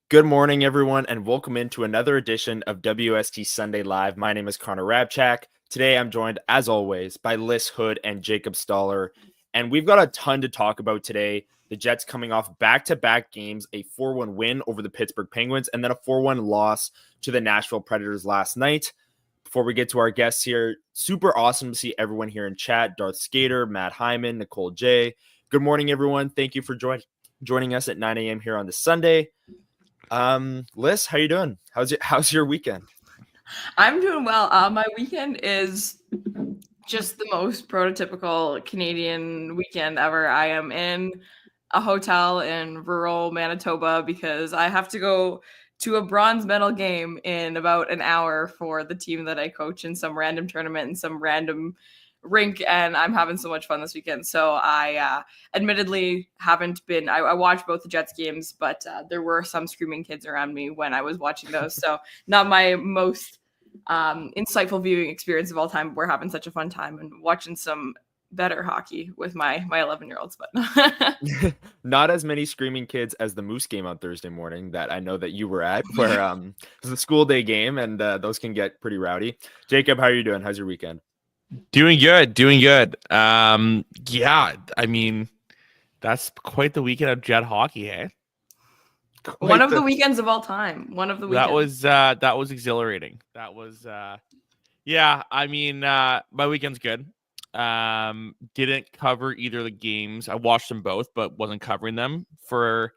Good morning, everyone, and welcome into another edition of WST Sunday Live. My name is Connor Hrabchak. Today, I'm joined, as always, by Lyss, Houde, and Jacob Stoller. And we've got a ton to talk about today. The Jets coming off back-to-back games, a 4-1 win over the Pittsburgh Penguins, and then a 4-1 loss to the Nashville Predators last night. Before we get to our guests here, super awesome to see everyone here in chat. Darth Skater, Matt Hyman, Nicole J. Good morning, everyone. Thank you for joining us at 9 a.m. here on this Sunday. Lyss, how you doing? How's your weekend? I'm doing well. My weekend is just the most prototypical Canadian weekend ever. I am in a hotel in rural Manitoba because I have to go to a bronze medal game in about an hour for the team that I coach in some random tournament in some random rink, and I'm having so much fun this weekend. So I admittedly haven't been, I watched both the Jets games, but there were some screaming kids around me when I was watching those. So not my most insightful viewing experience of all time. We're having such a fun time and watching some better hockey with my 11-year-olds, but not as many screaming kids as the Moose game on Thursday morning that I know that you were at, where it was a school day game, and those can get pretty rowdy. Jacob, how are you doing? How's your weekend? Doing good. Yeah, I mean, that's quite the weekend of Jet hockey, eh? One of the weekends of all time. One of the weekends. That was exhilarating. That was yeah, I mean, my weekend's good. Didn't cover either of the games. I watched them both, but wasn't covering them. I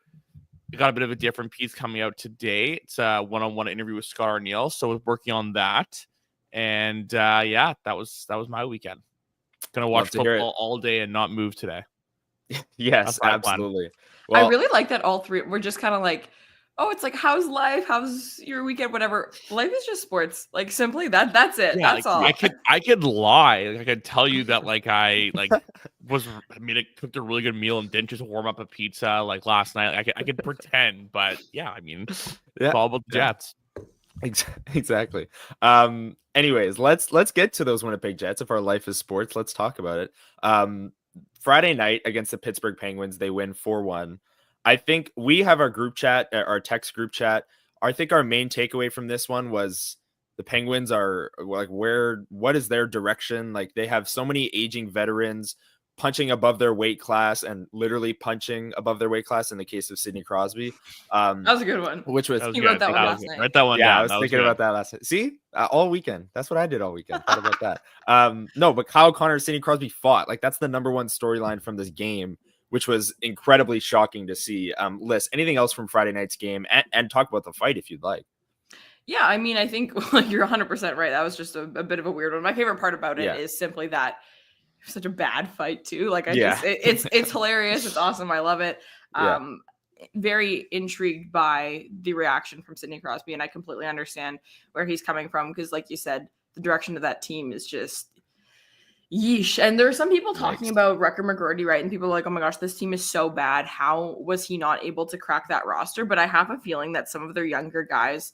got a bit of a different piece coming out today. It's a one-on-one interview with Scott Arniel, so I was working on that. And yeah, that was my weekend. Gonna watch football all day and not move today. Yes, absolutely. Well, I really like that all three. We're just kind of like, oh, it's like, how's life? How's your weekend? Whatever. Life is just sports. Like simply that's it. Yeah, that's all. I could lie. Like, I could tell you that I cooked a really good meal and didn't just warm up a pizza like last night. I could pretend, but yeah, I mean, it's all about the Jets. Exactly. Anyways, let's get to those Winnipeg Jets. If our life is sports, let's talk about it. Friday night against the Pittsburgh Penguins, they win 4-1. I think we have our group chat, our text group chat. I think our main takeaway from this one was the Penguins are like, what is their direction? Like, they have so many aging veterans punching above their weight class and literally punching above their weight class in the case of Sidney Crosby. That was a good one. Which was, he wrote that one last night. Write that one down. Yeah, I was thinking about that last night. See, all weekend. That's what I did all weekend. Thought about that. No, but Kyle Connor and Sidney Crosby fought. Like, that's the number one storyline from this game, which was incredibly shocking to see. Lyss, anything else from Friday night's game? And talk about the fight if you'd like. Yeah, I mean, I think you're 100% right. That was just a bit of a weird one. My favorite part about it is simply that such a bad fight too. Like it's hilarious. It's awesome. I love it. Very intrigued by the reaction from Sidney Crosby, and I completely understand where he's coming from because, like you said, the direction of that team is just yeesh. And there are some people talking about Rucker McGroarty, right? And people are like, oh my gosh, this team is so bad. How was he not able to crack that roster? But I have a feeling that some of their younger guys,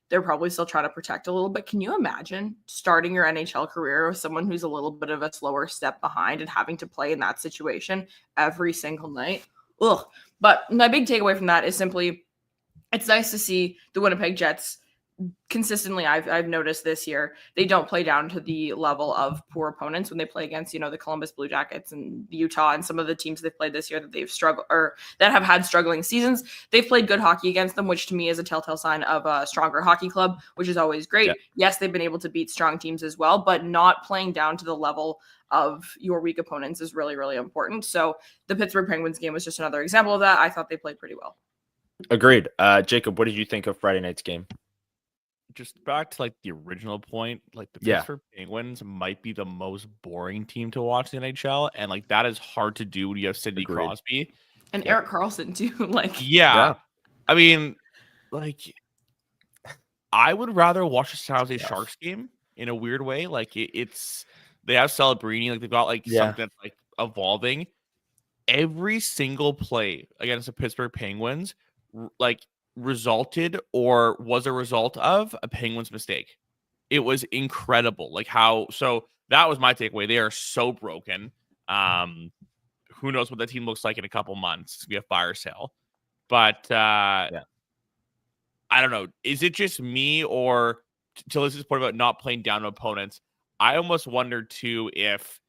they're probably still trying to protect a little bit. Can you imagine starting your NHL career with someone who's a little bit of a slower step behind and having to play in that situation every single night? Ugh. But my big takeaway from that is simply, it's nice to see the Winnipeg Jets consistently. I've noticed this year, they don't play down to the level of poor opponents when they play against, the Columbus Blue Jackets and Utah and some of the teams they've played this year that they've struggled or that have had struggling seasons. They've played good hockey against them, which to me is a telltale sign of a stronger hockey club, which is always great. Yeah. Yes, they've been able to beat strong teams as well, but not playing down to the level of your weak opponents is really, really important. So the Pittsburgh Penguins game was just another example of that. I thought they played pretty well. Agreed. Jacob, what did you think of Friday night's game? just back to like the original point, like the Pittsburgh Penguins might be the most boring team to watch in the NHL, and like that is hard to do when you have Sidney Crosby and Erik Karlsson too. Like, yeah. I mean, like, I would rather watch the San Jose Sharks game in a weird way. Like, it's they have Celebrini, like they've got like something that's like evolving. Every single play against the Pittsburgh Penguins, like, resulted or was a result of a Penguins mistake. It was incredible. Like so that was my takeaway. They are so broken. Who knows what that team looks like in a couple months? It's gonna be a fire sale. But I don't know. Is it just me, or to Lys's point about not playing down to opponents? I almost wonder too if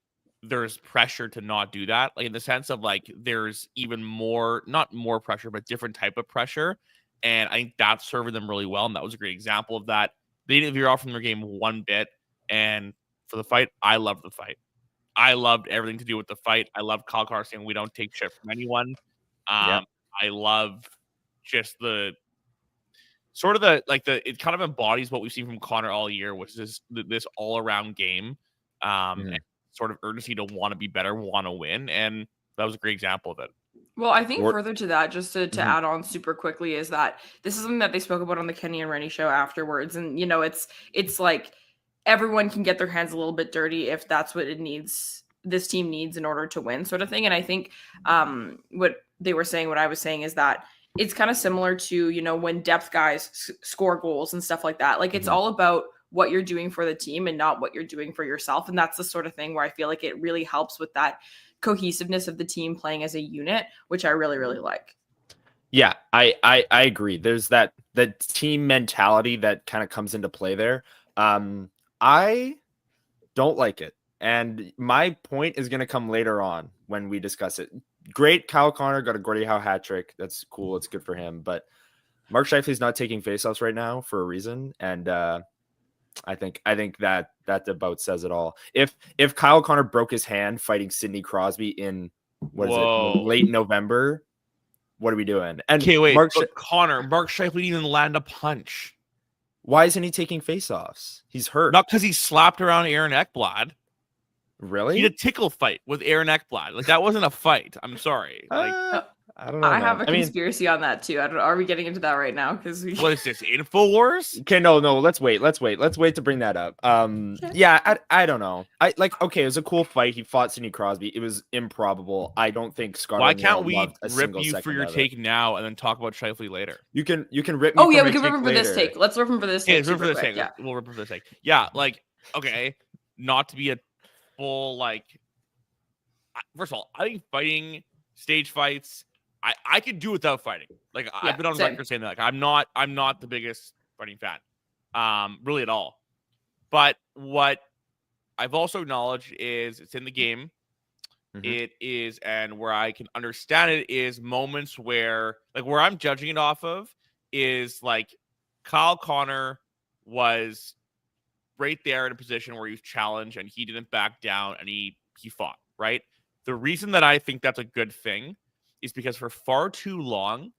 there's pressure to not do that, like in the sense of like there's even more, not more pressure, but different type of pressure. And I think that's serving them really well. And that was a great example of that. They didn't veer off from their game one bit. And for the fight, I loved the fight. I loved everything to do with the fight. I love Kyle Connor saying we don't take shit from anyone. I love just the sort of it kind of embodies what we've seen from Connor all year, which is this all around game, and sort of urgency to want to be better, want to win. And that was a great example of it. Well, I think further to that, just to add on super quickly, is that this is something that they spoke about on the Kenny and Rennie show afterwards. And, you know, it's like everyone can get their hands a little bit dirty if that's what it needs, this team needs in order to win, sort of thing. And I think what they were saying, what I was saying, is that it's kind of similar to, you know, when depth guys score goals and stuff like that. Like, it's all about what you're doing for the team and not what you're doing for yourself. And that's the sort of thing where I feel like it really helps with that cohesiveness of the team playing as a unit, which I really, really like. Yeah, I agree. There's that team mentality that kind of comes into play there. I don't like it. And my point is going to come later on when we discuss it. Great, Kyle Connor got a Gordie Howe hat trick. That's cool. It's good for him. But Mark Scheifele's not taking faceoffs right now for a reason. And I think that about says it all. If Kyle Connor broke his hand fighting Sidney Crosby in late November, what are we doing? And wait, Mark Scheifele didn't even land a punch. Why isn't he taking faceoffs? He's hurt. Not because he slapped around Aaron Ekblad. Really? He had a tickle fight with Aaron Ekblad. Like, that wasn't a fight. I'm sorry. Like, I don't know. I have a conspiracy on that too. Are we getting into that right now? Because what is this, InfoWars? Okay, no. Let's wait to bring that up. Yeah, I don't know. It was a cool fight. He fought Sidney Crosby. It was improbable. I don't think Scott. Why can't we rip you for your take now and then talk about Scheifele later? You can rip me. Oh yeah, we can rip him for this take. Let's rip him for this take. Yeah, we'll rip him for this take. Yeah, like, okay, not to be a full, like, first of all, I think fighting stage fights, I could do without fighting. Like, I've been on record saying that. Like, I'm not the biggest fighting fan, really at all. But what I've also acknowledged is it's in the game. It is, and where I can understand it is moments where, like, where I'm judging it off of is like Kyle Connor was right there in a position where he was challenged and he didn't back down and he fought, right? The reason that I think that's a good thing is because for far too long,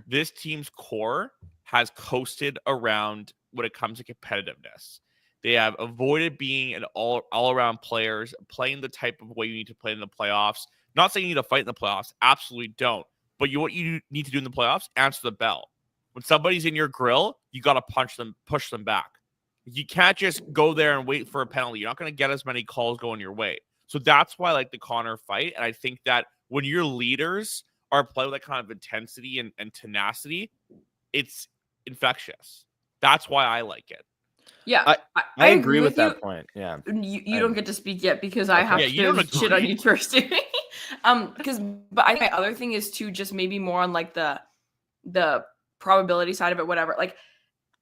this team's core has coasted around when it comes to competitiveness. They have avoided being an all-around players, playing the type of way you need to play in the playoffs. Not saying you need to fight in the playoffs. Absolutely don't. But what you need to do in the playoffs, answer the bell. When somebody's in your grill, you got to push them back. You can't just go there and wait for a penalty. You're not going to get as many calls going your way. So that's why I like the Connor fight. And I think that when your leaders are playing with that kind of intensity and tenacity, it's infectious. That's why I like it. Yeah, I agree with that point. Yeah, you don't get to speak yet because I have to shit on you first. But I think my other thing is too, just maybe more on like the probability side of it, whatever. Like,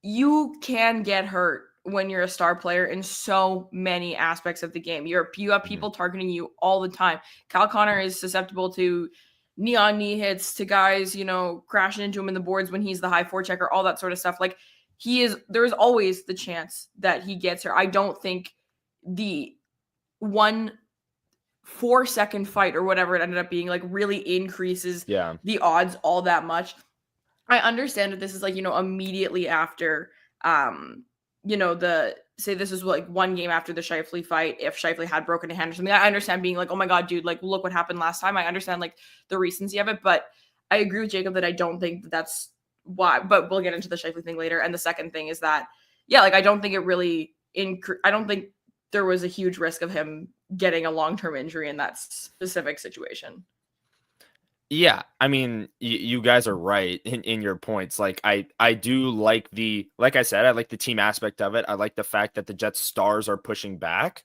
you can get hurt when you're a star player in so many aspects of the game. You have people targeting you all the time. Kyle Connor is susceptible to knee hits, to guys, you know, crashing into him in the boards when he's the high forechecker, all that sort of stuff. Like, there is always the chance that he gets her. I don't think the 1 4-second fight or whatever it ended up being like really increases the odds all that much. I understand that this is like, you know, immediately after say this is like one game after the Scheifele fight, if Scheifele had broken a hand or something, I understand being like, oh my God, dude, like, look what happened last time. I understand like the recency of it, but I agree with Jacob that I don't think that's why, but we'll get into the Scheifele thing later. And the second thing is that, like, I don't think it really, I don't think there was a huge risk of him getting a long-term injury in that specific situation. Yeah, I mean, you guys are right in your points. Like, I do like like I said, I like the team aspect of it. I like the fact that the Jets stars are pushing back.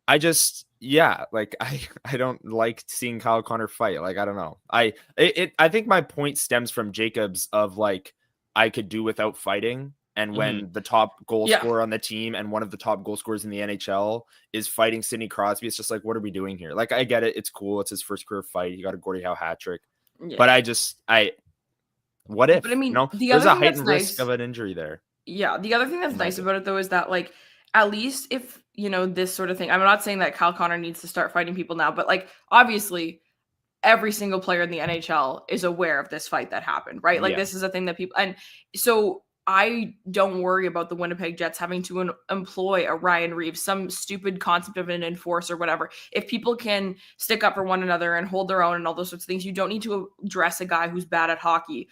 I just, like I don't like seeing Kyle Connor fight. Like, I don't know. I think my point stems from Jacob's of like, I could do without fighting. And when the top goal scorer on the team and one of the top goal scorers in the NHL is fighting Sidney Crosby, it's just like, what are we doing here? Like, I get it. It's cool. It's his first career fight. He got a Gordie Howe hat trick. Yeah. But what if? But I mean, there's a heightened risk of an injury there. Yeah. The other thing that's nice about it, though, is that, like, at least if, this sort of thing, I'm not saying that Kyle Connor needs to start fighting people now, but, like, obviously every single player in the NHL is aware of this fight that happened, right? Like, this is a thing that people, and so I don't worry about the Winnipeg Jets having to employ a Ryan Reeves, some stupid concept of an enforcer, whatever. If people can stick up for one another and hold their own and all those sorts of things, you don't need to address a guy who's bad at hockey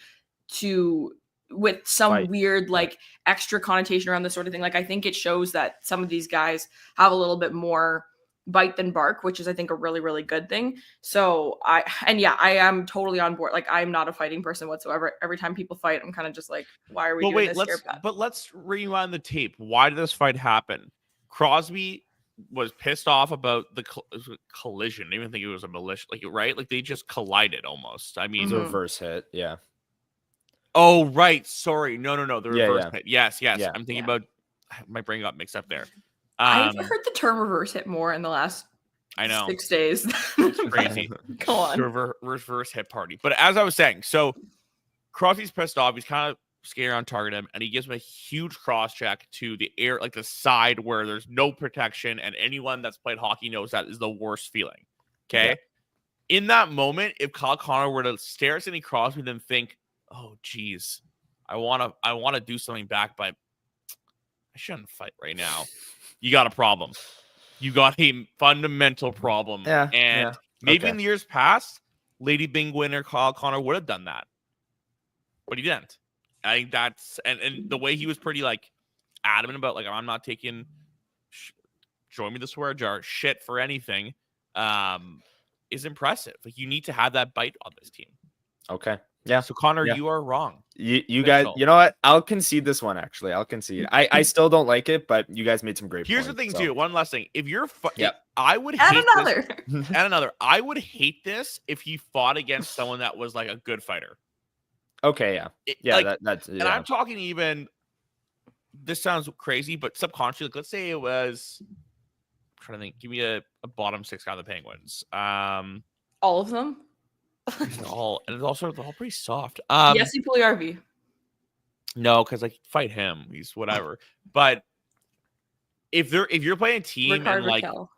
with some weird, like, extra connotation around this sort of thing. Like, I think it shows that some of these guys have a little bit more bite than bark, which is, I think, a really, really good thing. So I am totally on board. Like, I'm not a fighting person whatsoever. Every time people fight, I'm kind of just like, why are we doing this here? But let's rewind the tape. Why did this fight happen? Crosby was pissed off about the collision. I didn't even think it was a malicious, like, right? Like, they just collided almost. I mean, it was a reverse hit. Yeah. Oh, right. Sorry. No. The reverse hit. Yes. I'm thinking about, my brain got mixed up there. I've heard the term reverse hit more in the last 6 days. It's crazy. Go on. Reverse hit party. But as I was saying, so Crosby's pissed off. He's kind of scared on target him, and he gives him a huge cross check to the air, like the side where there's no protection, and anyone that's played hockey knows that is the worst feeling. Okay? Yeah. In that moment, if Kyle Connor were to stare at Sidney Crosby and then think, oh, geez, I want to do something back, but I shouldn't fight right now. You got a problem. You got a fundamental problem. Yeah. And maybe in the years past, Lady Bing winner Kyle Connor would have done that. But he didn't. I think that's and the way he was pretty like adamant about like, I'm not taking join me the swear jar shit for anything is impressive. Like, you need to have that bite on this team. Okay. Yeah. So Connor, you are wrong. You guys, you know what? I'll concede this one. Actually, I'll concede. I still don't like it, but you guys made some great. Here's points, the thing, too. One last thing. If you're, I would hate another. I would hate this if he fought against someone that was like a good fighter. Okay. Yeah. That's. And I'm talking even. This sounds crazy, but subconsciously, like, let's say it was. I'm trying to think. Give me a bottom six guy on the Penguins. All of them. And it's also they're all pretty soft. Jesse Puljujärvi. No, because like fight him, he's whatever. But if you're playing a team Rickard and like Rakell.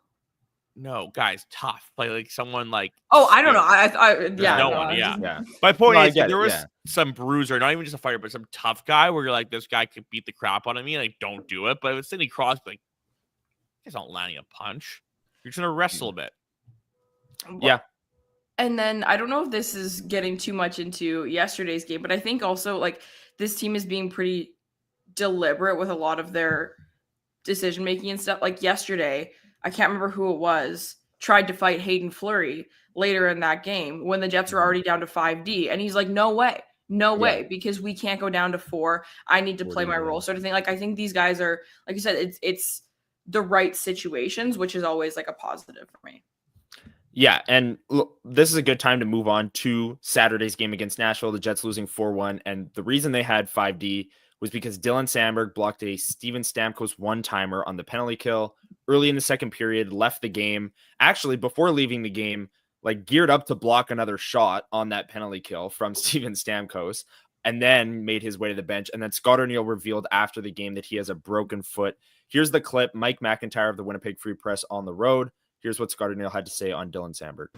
No, guys, tough. Like someone like I don't know. Yeah. My point is there was some bruiser, not even just a fighter, but some tough guy where you're like, this guy could beat the crap out of me and I don't do it. But with Sidney Crosby, like, he's not landing a punch. You're just gonna wrestle a bit. Yeah. And then I don't know if this is getting too much into yesterday's game, but I think also like this team is being pretty deliberate with a lot of their decision making and stuff. Like yesterday, I can't remember who it was, tried to fight Hayden Fleury later in that game when the Jets were already down to 5D. And he's like, no way, because we can't go down to 4. I need to play my role, sort of thing. Like, I think these guys are, like you said, it's the right situations, which is always like a positive for me. Yeah, and look, this is a good time to move on to Saturday's game against Nashville, the Jets losing 4-1. And the reason they had 5D was because Dylan Samberg blocked a Steven Stamkos one-timer on the penalty kill early in the second period, left the game. Actually, before leaving the game, like geared up to block another shot on that penalty kill from Steven Stamkos, and then made his way to the bench. And then Scott O'Neill revealed after the game that he has a broken foot. Here's the clip, Mike McIntyre of the Winnipeg Free Press on the road. Here's what Scott O'Neill had to say on Dylan Samberg.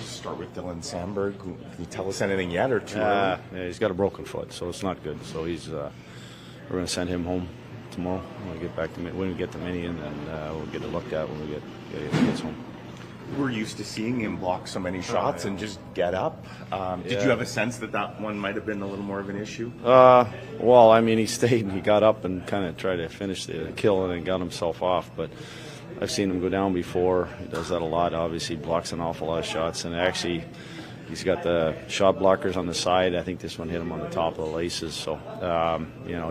Start with Dylan Samberg. Can you tell us anything yet or too early? Yeah, he's got a broken foot, so it's not good. So he's we're going to send him home tomorrow when we get back to when we get to Mini, and then we'll get it looked at when we gets home. We're used to seeing him block so many shots and just get up. Did you have a sense that one might have been a little more of an issue? Well, I mean, he stayed and he got up and kind of tried to finish the kill and then got himself off. But I've seen him go down before. He does that a lot. Obviously, he blocks an awful lot of shots. And actually, he's got the shot blockers on the side. I think this one hit him on the top of the laces. So,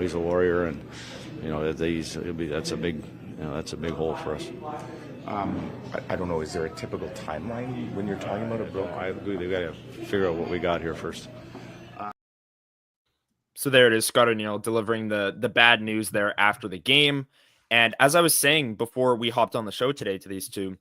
he's a warrior, and that's a big hole for us. I don't know. Is there a typical timeline when you're talking about a broke? I agree. They've got to figure out what we got here first. So there it is, Scott O'Neill delivering the bad news there after the game. And as I was saying before we hopped on the show today to these two,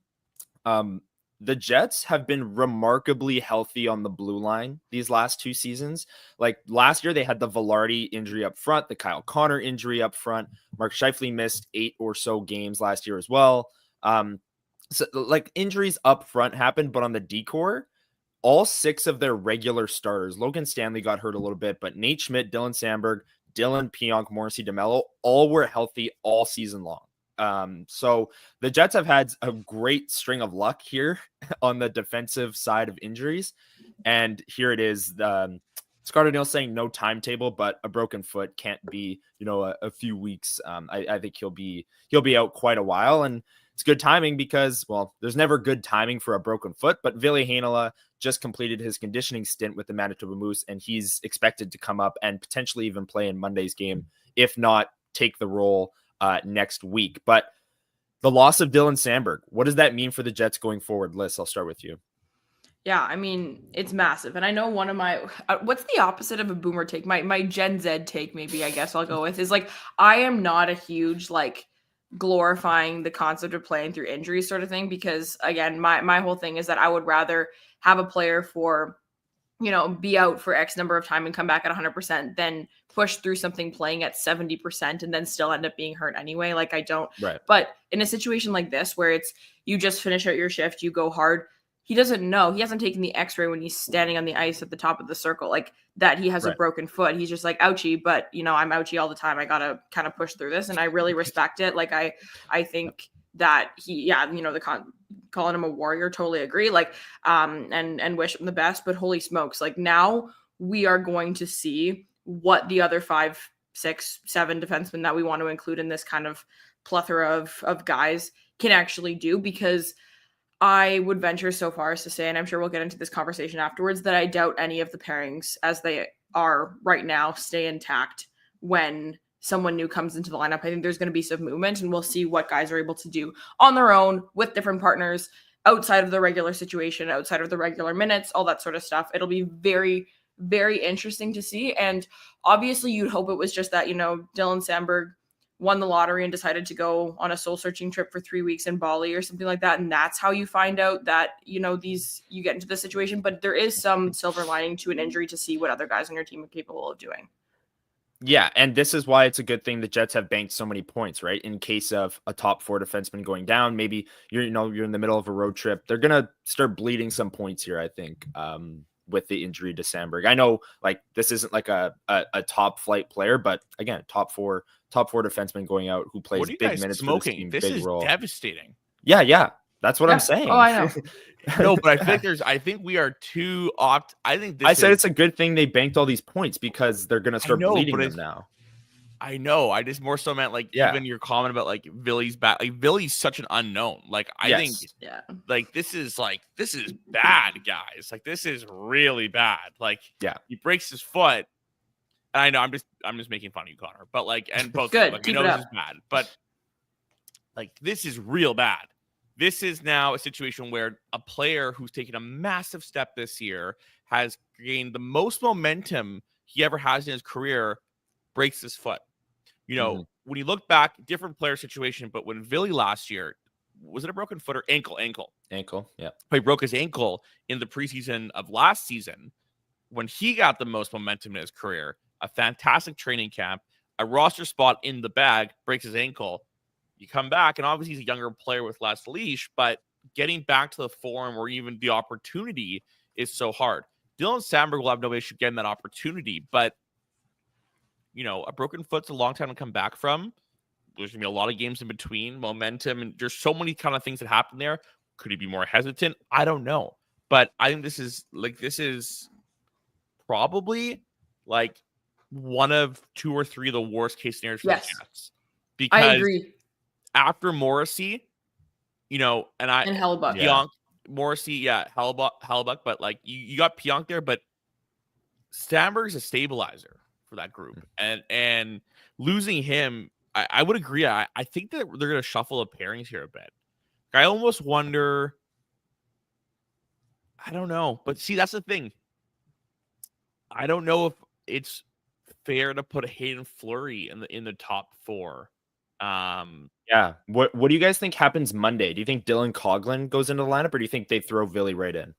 the Jets have been remarkably healthy on the blue line these last 2 seasons. Like last year, they had the Velarde injury up front, the Kyle Connor injury up front. Mark Scheifele missed 8 or so games last year as well. So like injuries up front happened, but on the decor, all 6 of their regular starters, Logan Stanley got hurt a little bit, but Nate Schmidt, Dylan Samberg, Dylan Pionk, Morrissey DeMello, all were healthy all season long. So the Jets have had a great string of luck here on the defensive side of injuries. And here it is. Scott O'Neill saying no timetable, but a broken foot can't be, a few weeks. I think he'll be out quite a while, and it's good timing because, well, there's never good timing for a broken foot, but Ville Heinola just completed his conditioning stint with the Manitoba Moose, and he's expected to come up and potentially even play in Monday's game, if not take the role next week. But the loss of Dylan Samberg, what does that mean for the Jets going forward? Lyss, I'll start with you. Yeah, I mean, it's massive. And I know one of my, what's the opposite of a boomer take? My Gen Z take, maybe, I guess I'll go with, is like, I am not a huge, glorifying the concept of playing through injuries sort of thing, because again, my whole thing is that I would rather have a player for, be out for X number of time and come back at 100% than push through something playing at 70% and then still end up being hurt anyway. I don't, right. But in a situation like this, where it's, you just finish out your shift, you go hard, he doesn't know. He hasn't taken the x-ray when he's standing on the ice at the top of the circle, that he has a broken foot. He's just ouchie, but I'm ouchie all the time. I got to kind of push through this. And I really respect it. I think that calling him a warrior, totally agree. And wish him the best, but holy smokes. Now we are going to see what the other 5, 6, 7 defensemen that we want to include in this kind of plethora of guys can actually do, because I would venture so far as to say, and I'm sure we'll get into this conversation afterwards, that I doubt any of the pairings as they are right now stay intact when someone new comes into the lineup. I think there's going to be some movement, and we'll see what guys are able to do on their own with different partners outside of the regular situation, outside of the regular minutes, all that sort of stuff. It'll be very, very interesting to see. And obviously you'd hope it was just that, Dylan Samberg won the lottery and decided to go on a soul searching trip for 3 weeks in Bali or something like that. And that's how you find out that, you get into this situation, but there is some silver lining to an injury to see what other guys on your team are capable of doing. Yeah. And this is why it's a good thing the Jets have banked so many points, right? In case of a top 4 defenseman going down, maybe you're in the middle of a road trip. They're going to start bleeding some points here, I think, with the injury to Samberg. I know this isn't a top flight player, but again, top four defenseman going out who plays big minutes for this team, this big is role. Devastating. Yeah. That's what I'm saying. Oh, I know. No, but I think we are too it's a good thing they banked all these points, because they're going to start bleeding them now. I know. I just more so meant even your comment about Ville's back. Ville's such an unknown. I think this is bad, guys. This is really bad. He breaks his foot. And I know I'm just making fun of you, Connor. But and both good. This is bad. But this is real bad. This is now a situation where a player who's taken a massive step this year, has gained the most momentum he ever has in his career, breaks his foot. When you look back, different player situation, but when Ville last year, was it a broken foot or ankle? Ankle, yeah. He broke his ankle in the preseason of last season when he got the most momentum in his career. A fantastic training camp, a roster spot in the bag, breaks his ankle. You come back, and obviously he's a younger player with less leash, but getting back to the form or even the opportunity is so hard. Dylan Samberg will have no issue getting that opportunity, but a broken foot's a long time to come back from. There's going to be a lot of games in between, momentum, and there's so many kind of things that happen there. Could he be more hesitant? I don't know. But I think this is probably like one of 2 or 3 of the worst case scenarios for the Jets. Because I agree. After Morrissey, and Hellebuyck. Pionk, Morrissey, Hellebuyck, but like you got Pionk there, but Samberg's a stabilizer for that group. And losing him, I would agree. I think that they're going to shuffle the pairings here a bit. I almost wonder. I don't know. But see, that's the thing. I don't know if it's fair to put Hayden Fleury in the top 4. Yeah. What do you guys think happens Monday? Do you think Dylan Coghlan goes into the lineup, or do you think they throw Villy right in?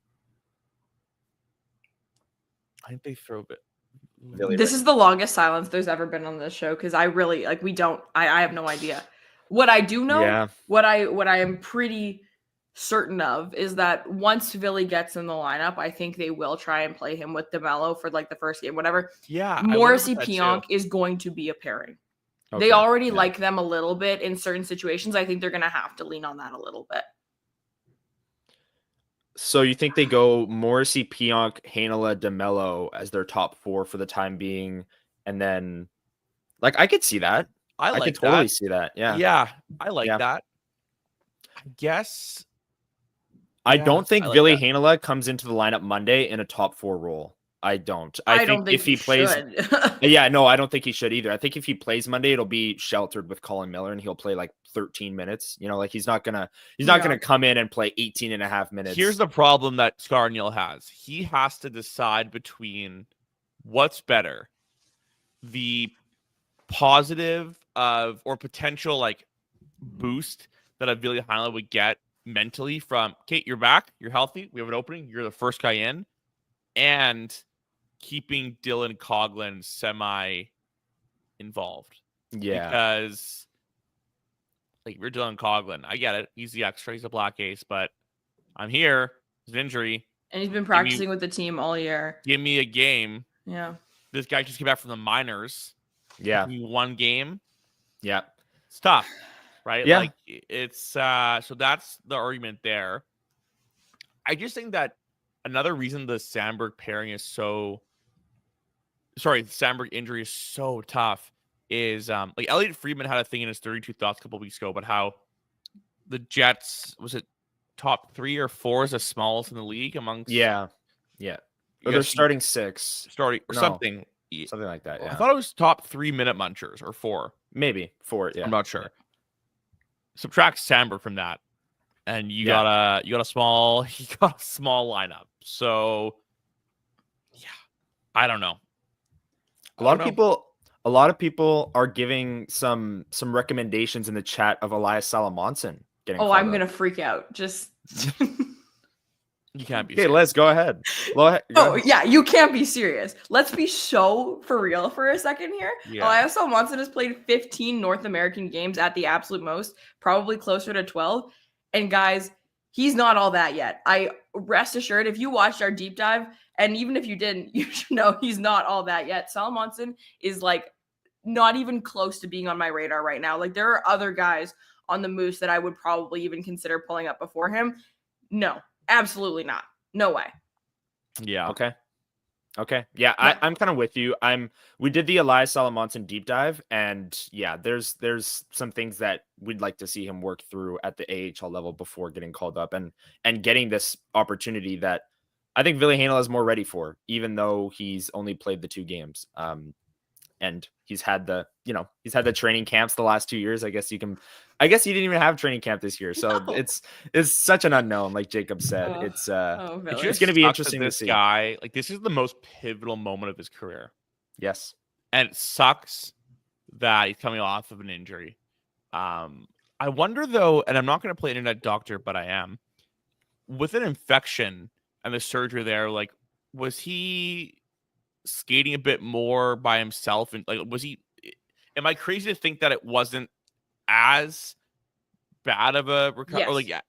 I think they throw it. This is the longest silence there's ever been on this show because I really I have no idea. What I do know, what I am pretty certain of is that once Villy gets in the lineup, I think they will try and play him with DeMello for like the first game, whatever. Yeah. Morrissey Pionk is going to be a pairing. Okay. They already like them a little bit in certain situations. I think they're going to have to lean on that a little bit. So you think they go Morrissey, Pionk, Heinola, DeMello as their top 4 for the time being, and then I could see that. I could totally see that. Yeah. Yeah, I like that. I guess. I don't think Villy Heinola comes into the lineup Monday in a top 4 role. I don't. I think if he plays, I don't think he should either. I think if he plays Monday, it'll be sheltered with Colin Miller, and he'll play like 13 minutes. He's not gonna come in and play 18 and a half minutes. Here's the problem that Scarniel has. He has to decide between what's better, the positive of or potential like boost that a Villy Heinola would get mentally from Kate, you're back, you're healthy, we have an opening, you're the first guy in, and keeping Dylan Coghlan semi-involved. Yeah. Because, if you're Dylan Coghlan, I get it. He's the extra. He's a black ace, but I'm here. There's an injury. And he's been practicing with the team all year. Give me a game. Yeah. This guy just came back from the minors. Yeah. Give me one game. Yeah. It's tough, right? Yeah. It's so that's the argument there. I just think that another reason the Samberg pairing is Samberg injury is so tough is Elliot Friedman had a thing in his 32 Thoughts a couple weeks ago about how the Jets, was it top 3 or 4 is the smallest in the league amongst or they're starting 6 something like that. Yeah. I thought it was top 3 minute munchers or 4, maybe 4. Yeah, I'm not sure. Subtract Samberg from that, and you got a small lineup. So yeah, I don't know. A lot of people are giving some recommendations in the chat of Elias Salamonson getting. Oh, I'm gonna freak out. Just you can't be. Okay, Liz, go ahead. Yeah, you can't be serious. Let's be so for real for a second here. Yeah. Elias Salmonson has played 15 North American games at the absolute most, probably closer to 12. And guys, he's not all that yet. I rest assured, if you watched our deep dive, and even if you didn't, you should know he's not all that yet. Salmonson is not even close to being on my radar right now. There are other guys on the Moose that I would probably even consider pulling up before him. No, absolutely not. No way. Yeah. Okay. Yeah, I'm kind of with you. We did the Elias Salamonson deep dive, and yeah, there's some things that we'd like to see him work through at the AHL level before getting called up and getting this opportunity that I think Villy Heinola is more ready for, even though he's only played the 2 games. And he's had the training camps the last 2 years. I guess he didn't even have training camp this year. So it's such an unknown, like Jacob said. It's going to be interesting to see. Guy, this is the most pivotal moment of his career. Yes. And it sucks that he's coming off of an injury. I wonder though, and I'm not going to play internet doctor, but I am, with an infection and the surgery there, was he skating a bit more by himself? And am I crazy to think that it wasn't as bad of a recovery? Yes.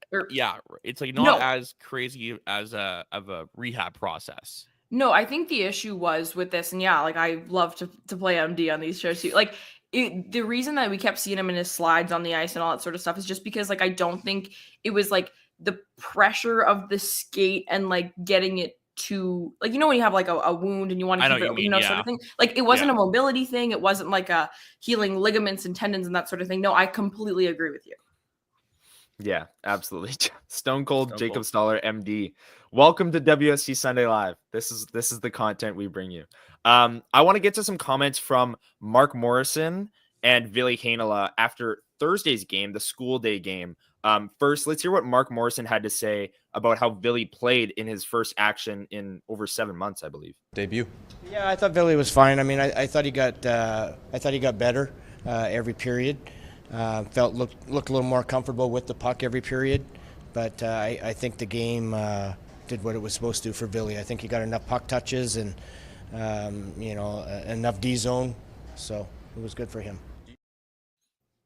It's not as crazy as of a rehab process. No, I think the issue was with this, and yeah, like I love to play MD on these shows too. Like the reason that we kept seeing him in his slides on the ice and all that sort of stuff is just because like I don't think it was like the pressure of the skate and like getting it to like when you have like a wound and you want to keep it, sort of thing. Like it wasn't a mobility thing. It wasn't like a healing ligaments and tendons and that sort of thing. No, I completely agree with you. Yeah, absolutely. Stone Cold Jacob Stoller, MD. Welcome to WST Sunday Live. This is the content we bring you. I want to get to some comments from Mark Morrison and Ville Heinola after Thursday's game, the school day game. First, let's hear what Mark Morrison had to say about how Ville played in his first action in over 7 months, I believe. Debut. Yeah, I thought Ville was fine. I mean, I thought he got better every period. Looked a little more comfortable with the puck every period, but I think the game did what it was supposed to for Ville. I think he got enough puck touches and enough D zone, so it was good for him.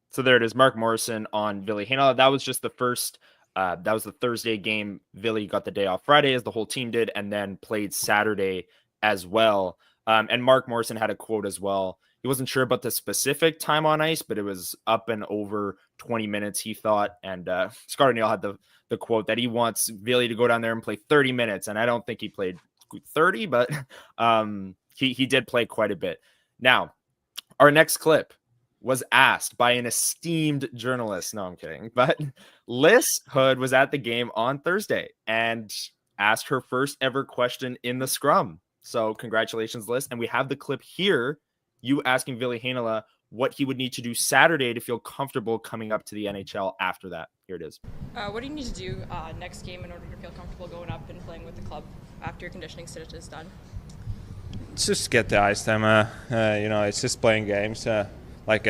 So there it is, Mark Morrison on Ville Heinola. That was just the first. That was the Thursday game. Ville got the day off Friday, as the whole team did, and then played Saturday as well. And Mark Morrison had a quote as well. He wasn't sure about the specific time on ice, but it was up and over 20 minutes, he thought. And Scott O'Neill had the quote that he wants Ville to go down there and play 30 minutes. And I don't think he played 30, but he did play quite a bit. Now, our next clip was asked by an esteemed journalist. No, I'm kidding. But Lyss Houde was at the game on Thursday and asked her first ever question in the scrum. So congratulations, Lyss. And we have the clip here, you asking Ville Heinola what he would need to do Saturday to feel comfortable coming up to the NHL after that. Here it is. What do you need to do next game in order to feel comfortable going up and playing with the club after your conditioning stint is done? It's just get the ice time. It's just playing games. Like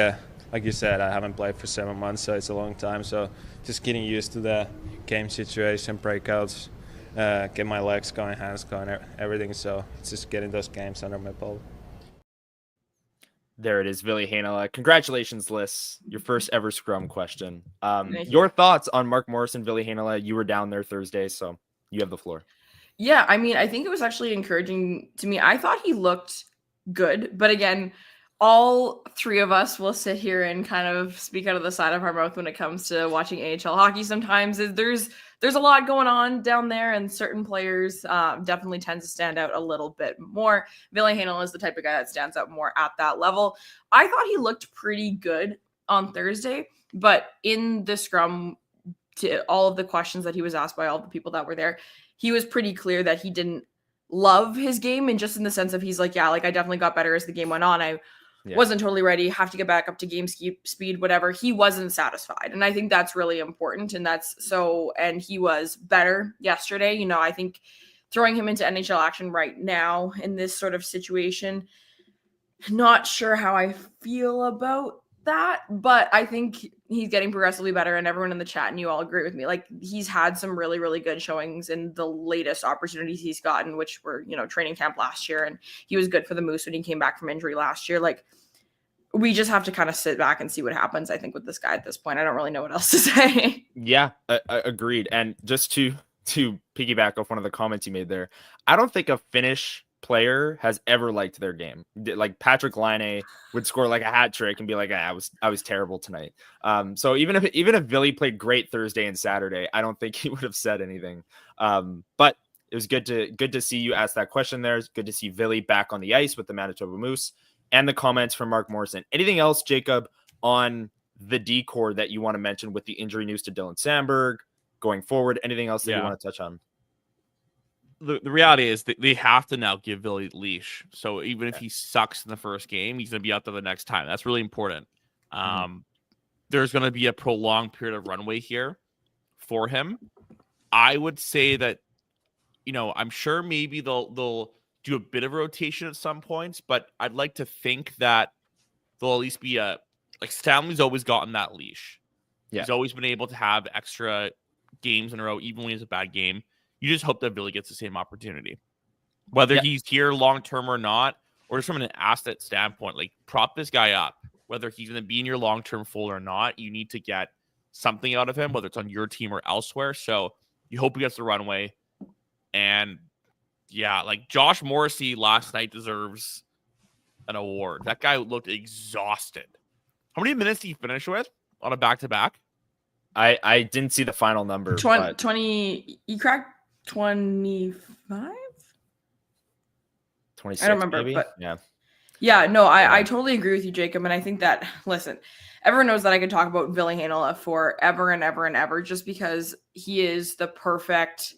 you said, I haven't played for 7 months, so it's a long time. So just getting used to the game situation, breakouts, get my legs going, hands going, everything. So it's just getting those games under my belt. There it is, Ville Heinola. Congratulations, Lyss. Your first ever scrum question. Your thoughts on Mark Morrison, Ville Heinola? You were down there Thursday, so you have the floor. Yeah, I mean, I think it was actually encouraging to me. I thought he looked good, but again, all three of us will sit here and kind of speak out of the side of our mouth when it comes to watching AHL hockey. Sometimes there's a lot going on down there, and certain players definitely tend to stand out a little bit more. Ville Heinola is the type of guy that stands out more at that level. I thought he looked pretty good on Thursday, but in the scrum, to all of the questions that he was asked by all the people that were there, he was pretty clear that he didn't love his game, and just in the sense of he's like, yeah, like I definitely got better as the game went on. I wasn't totally ready, have to get back up to game speed, whatever. He wasn't satisfied. And I think that's really important. And he was better yesterday. I think throwing him into NHL action right now in this sort of situation, not sure how I feel about that, but I think he's getting progressively better, and everyone in the chat and you all agree with me. Like, he's had some really, really good showings in the latest opportunities he's gotten, which were, training camp last year, and he was good for the Moose when he came back from injury last year. Like, we just have to kind of sit back and see what happens, I think, with this guy at this point. I don't really know what else to say. Yeah, agreed. And just to piggyback off one of the comments you made there, I don't think a Finnish player has ever liked their game. Like Patrick Laine would score like a hat trick and be like, I was terrible tonight. So even if Ville played great Thursday and Saturday, I don't think he would have said anything. But it was good to see you ask that question there. It's good to see Ville back on the ice with the Manitoba Moose, and the comments from Mark Morrison. Anything else, Jacob, on the D-core that you want to mention with the injury news to Dylan Samberg going forward? Anything else that you want to touch on? The reality is that they have to now give Ville leash. So even if he sucks in the first game, he's going to be out there the next time. That's really important. There's going to be a prolonged period of runway here for him. I would say that, I'm sure maybe they'll do a bit of rotation at some points, but I'd like to think that there'll at least be Stanley's always gotten that leash. Yeah. He's always been able to have extra games in a row, even when he has a bad game. You just hope that Ville gets the same opportunity. Whether he's here long-term or not, or just from an asset standpoint, like, prop this guy up. Whether he's going to be in your long-term fold or not, you need to get something out of him, whether it's on your team or elsewhere. So you hope he gets the runway. And yeah, like Josh Morrissey last night deserves an award. That guy looked exhausted. How many minutes did he finish with on a back-to-back? I didn't see the final number. 20, you cracked 25? 26, I don't remember, maybe? but yeah. Yeah, no, I totally agree with you, Jacob. And I think that, listen, everyone knows that I could talk about Ville Heinola forever and ever and ever, just because he is the perfect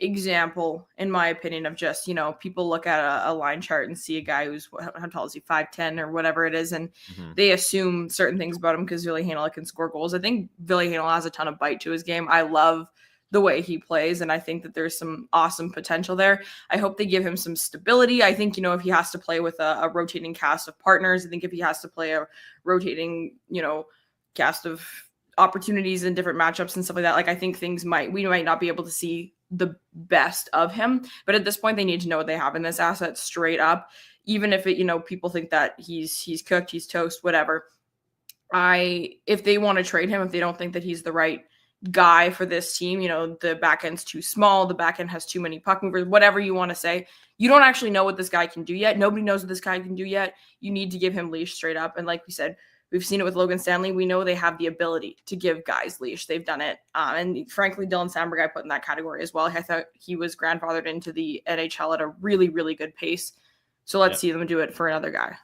example, in my opinion, of just, people look at a line chart and see a guy who's, how tall is he, 5'10" or whatever it is, and they assume certain things about him because Ville Heinola can score goals. I think Ville Heinola has a ton of bite to his game. I love the way he plays, and I think that there's some awesome potential there. I hope they give him some stability. I think, if he has to play with a rotating cast of partners, I think if he has to play a rotating, cast of opportunities in different matchups and stuff like that, like I think we might not be able to see the best of him. But at this point, they need to know what they have in this asset straight up. Even if it, people think that he's cooked, he's toast, whatever. If they want to trade him, if they don't think that he's the right guy for this team, the back end's too small, the back end has too many puck movers, whatever you want to say, you don't actually know what this guy can do yet. Nobody knows what this guy can do yet. You need to give him leash straight up. And like we said, we've seen it with Logan Stanley. We know they have the ability to give guys leash. They've done it. And frankly, Dylan Samberg, I put in that category as well. I thought he was grandfathered into the NHL at a really, really good pace. So let's see them do it for another guy.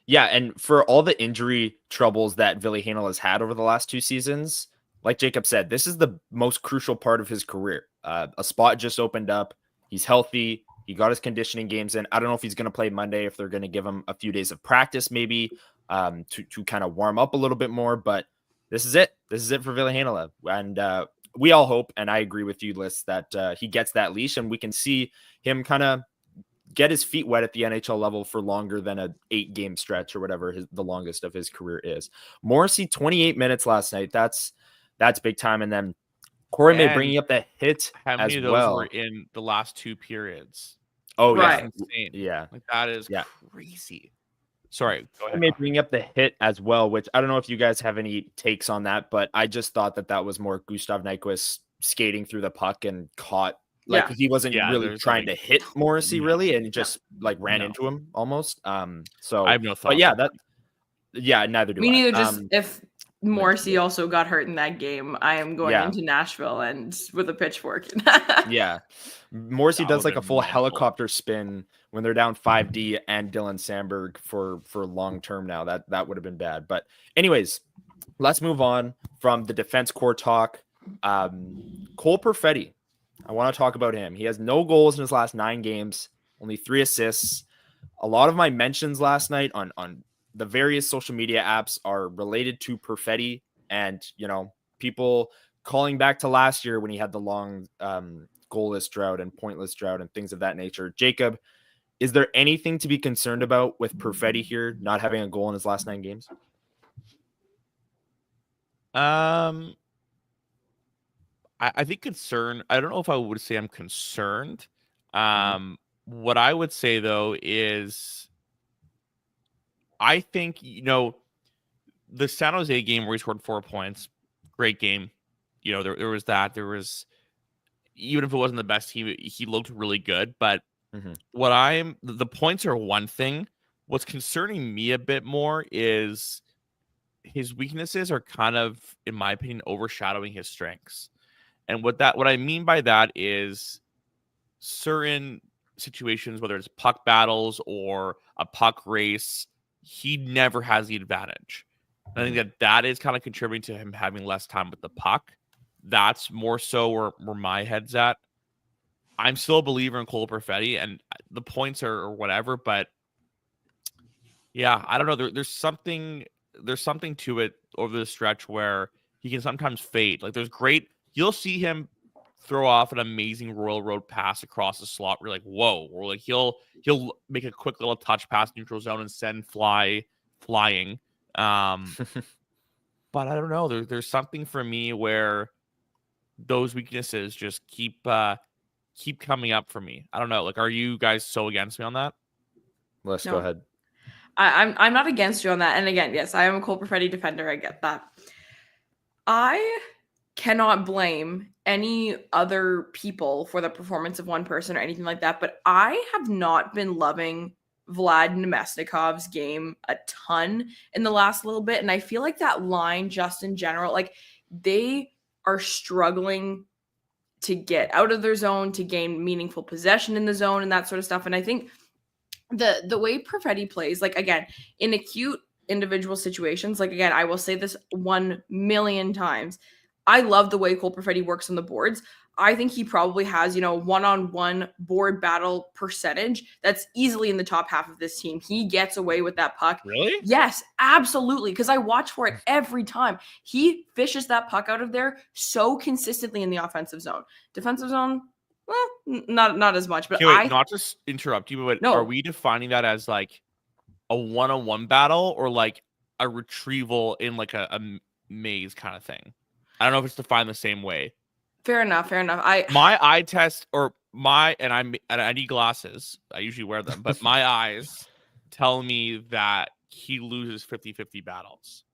Yeah, and for all the injury troubles that Ville Heinola has had over the last 2 seasons, like Jacob said, this is the most crucial part of his career. A spot just opened up. He's healthy. He got his conditioning games in. I don't know if he's going to play Monday, if they're going to give him a few days of practice maybe to kind of warm up a little bit more. But this is it. This is it for Ville Heinola. And we all hope, and I agree with you, Lyss, that he gets that leash and we can see him kind of get his feet wet at the NHL level for longer than a 8-game stretch or whatever the longest of his career is. Morrissey, 28 minutes last night. That's big time. And then Corey May bringing up that hit how many as of those well. were in the last 2 periods? Oh, right. yeah. Insane. Yeah. Like that is crazy. Sorry. Go ahead. May bring up the hit as well, which I don't know if you guys have any takes on that, but I just thought that was more Gustav Nyquist skating through the puck and caught. Like he wasn't really trying to hit Morrissey really, and just like ran into him almost. So I have no thought. But neither do I. Me neither. Just if Morrissey also got hurt in that game, I am going into Nashville and with a pitchfork. Yeah. Morrissey does like a full helicopter spin when they're down 5D and Dylan Samberg for long term now. That would have been bad. But anyways, let's move on from the defense core talk. Cole Perfetti. I want to talk about him. He has no goals in his last 9 games, only 3 assists. A lot of my mentions last night on the various social media apps are related to Perfetti and, people calling back to last year when he had the long goalless drought and pointless drought and things of that nature. Jacob, is there anything to be concerned about with Perfetti here not having a goal in his last 9 games? I think concern. I don't know if I would say I'm concerned. What I would say though is, I think the San Jose game where he scored 4 points, great game. There was that. There was, even if it wasn't the best, he looked really good. But the points are one thing. What's concerning me a bit more is his weaknesses are kind of, in my opinion, overshadowing his strengths. And what I mean by that is certain situations, whether it's puck battles or a puck race, he never has the advantage. And I think that is kind of contributing to him having less time with the puck. That's more so where my head's at. I'm still a believer in Cole Perfetti, and the points are whatever, but yeah, I don't know. There's something to it over the stretch where he can sometimes fade. Like you'll see him throw off an amazing Royal Road pass across the slot. We're like, whoa. Or like he'll make a quick little touch pass neutral zone and send flying. But I don't know. There's something for me where those weaknesses just keep coming up for me. I don't know. Like, are you guys so against me on that? Let's go ahead. I'm not against you on that. And again, yes, I am a Cole Perfetti defender. I get that. I cannot blame any other people for the performance of one person or anything like that, but I have not been loving Vlad Nemesnikov's game a ton in the last little bit, and I feel like that line just in general, like they are struggling to get out of their zone, to gain meaningful possession in the zone and that sort of stuff. And I think the way Perfetti plays, like again, in acute individual situations, like again, I will say this 1,000,000 times, I love the way Cole Perfetti works on the boards. I think he probably has, one-on-one board battle percentage that's easily in the top half of this team. He gets away with that puck. Really? Yes, absolutely. Because I watch for it every time. He fishes that puck out of there so consistently in the offensive zone. Defensive zone, not as much. But okay, wait, not to interrupt you, but no. Are we defining that as like a one-on-one battle or like a retrieval in like a maze kind of thing? I don't know if it's defined the same way. Fair enough. My eye test I need glasses. I usually wear them, but my eyes tell me that he loses 50-50 battles.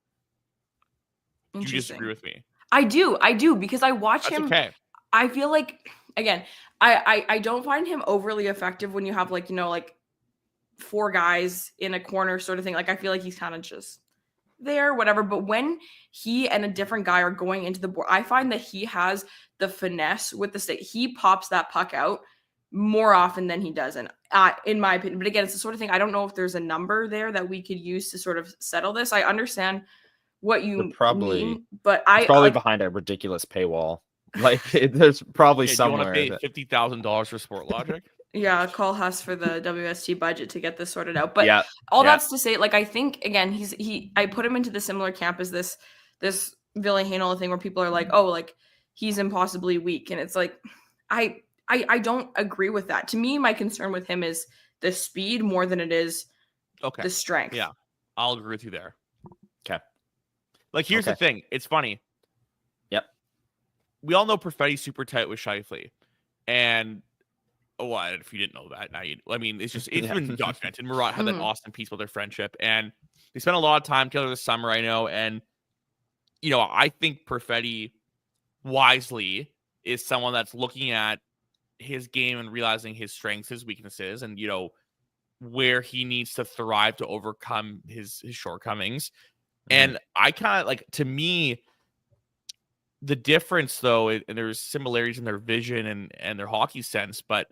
Do you disagree with me? I do because I watch him. Okay. I feel like, again, I don't find him overly effective when you have like 4 guys in a corner sort of thing. Like I feel like he's kind of just there, whatever. But when he and a different guy are going into the board, I find that he has the finesse with the stick. He pops that puck out more often than he doesn't, in my opinion. But again, it's the sort of thing, I don't know if there's a number there that we could use to sort of settle this. I understand what you mean, but it's probably behind a ridiculous paywall. Like there's probably somewhere. Do you want to pay $50,000 for Sport Logic? Yeah, call Huss for the WST budget to get this sorted out. But that's to say, like, I think again, I put him into the similar camp as this Ville Heinola thing where people are like, oh, like he's impossibly weak. And it's like, I don't agree with that. To me, my concern with him is the speed more than it is the strength. Yeah, I'll agree with you there. Okay. Like, here's the thing. It's funny. Yep. We all know Perfetti's super tight with Scheifele. And if you didn't know that, now it's been documented. Murat had that awesome piece about their friendship, and they spent a lot of time together this summer, I know. And, I think Perfetti wisely is someone that's looking at his game and realizing his strengths, his weaknesses, and, where he needs to thrive to overcome his shortcomings. And I kind of like, to me, the difference though, and there's similarities in their vision and their hockey sense, but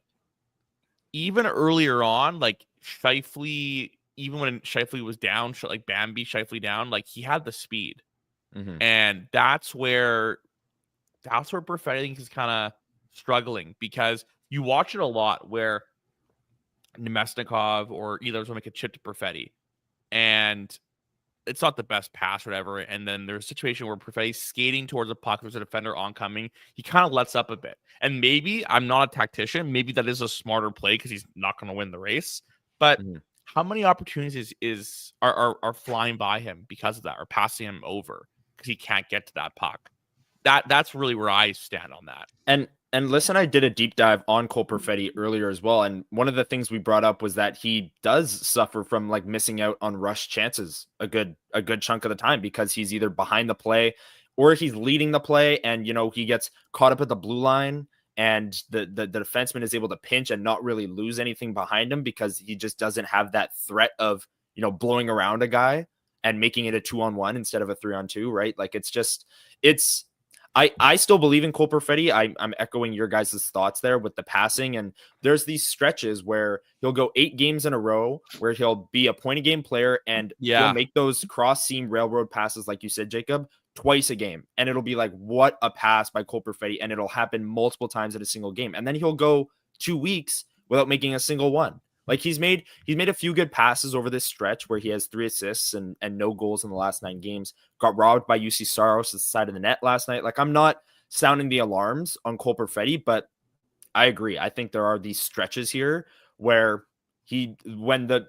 even earlier on, like Scheifele, even when Scheifele was down, like Bambi Scheifele down, like he had the speed. And that's where Perfetti is kind of struggling, because you watch it a lot where Nemesnikov or either will make a chip to Perfetti and it's not the best pass or whatever. And then there's a situation where Perfetti's skating towards a puck, there's a defender oncoming. He kind of lets up a bit. And maybe I'm not a tactician. Maybe that is a smarter play because he's not going to win the race. But how many opportunities are flying by him because of that, or passing him over because he can't get to that puck? That's really where I stand on that. And listen, I did a deep dive on Cole Perfetti earlier as well. And one of the things we brought up was that he does suffer from like missing out on rush chances a good chunk of the time, because he's either behind the play or he's leading the play. And, he gets caught up at the blue line and the defenseman is able to pinch and not really lose anything behind him because he just doesn't have that threat of, blowing around a guy and making it a 2-on-1 instead of a 3-on-2, right? Like I still believe in Cole Perfetti. I'm echoing your guys' thoughts there with the passing. And there's these stretches where he'll go 8 games in a row where he'll be a point-a-game player and he'll make those cross-seam railroad passes, like you said, Jacob, twice a game. And it'll be like, what a pass by Cole Perfetti. And it'll happen multiple times in a single game. And then he'll go 2 weeks without making a single one. Like he's made a few good passes over this stretch where he has 3 assists and no goals in the last 9 games. Got robbed by UC Saros at the side of the net last night. Like, I'm not sounding the alarms on Cole Perfetti, but I agree. I think there are these stretches here where when the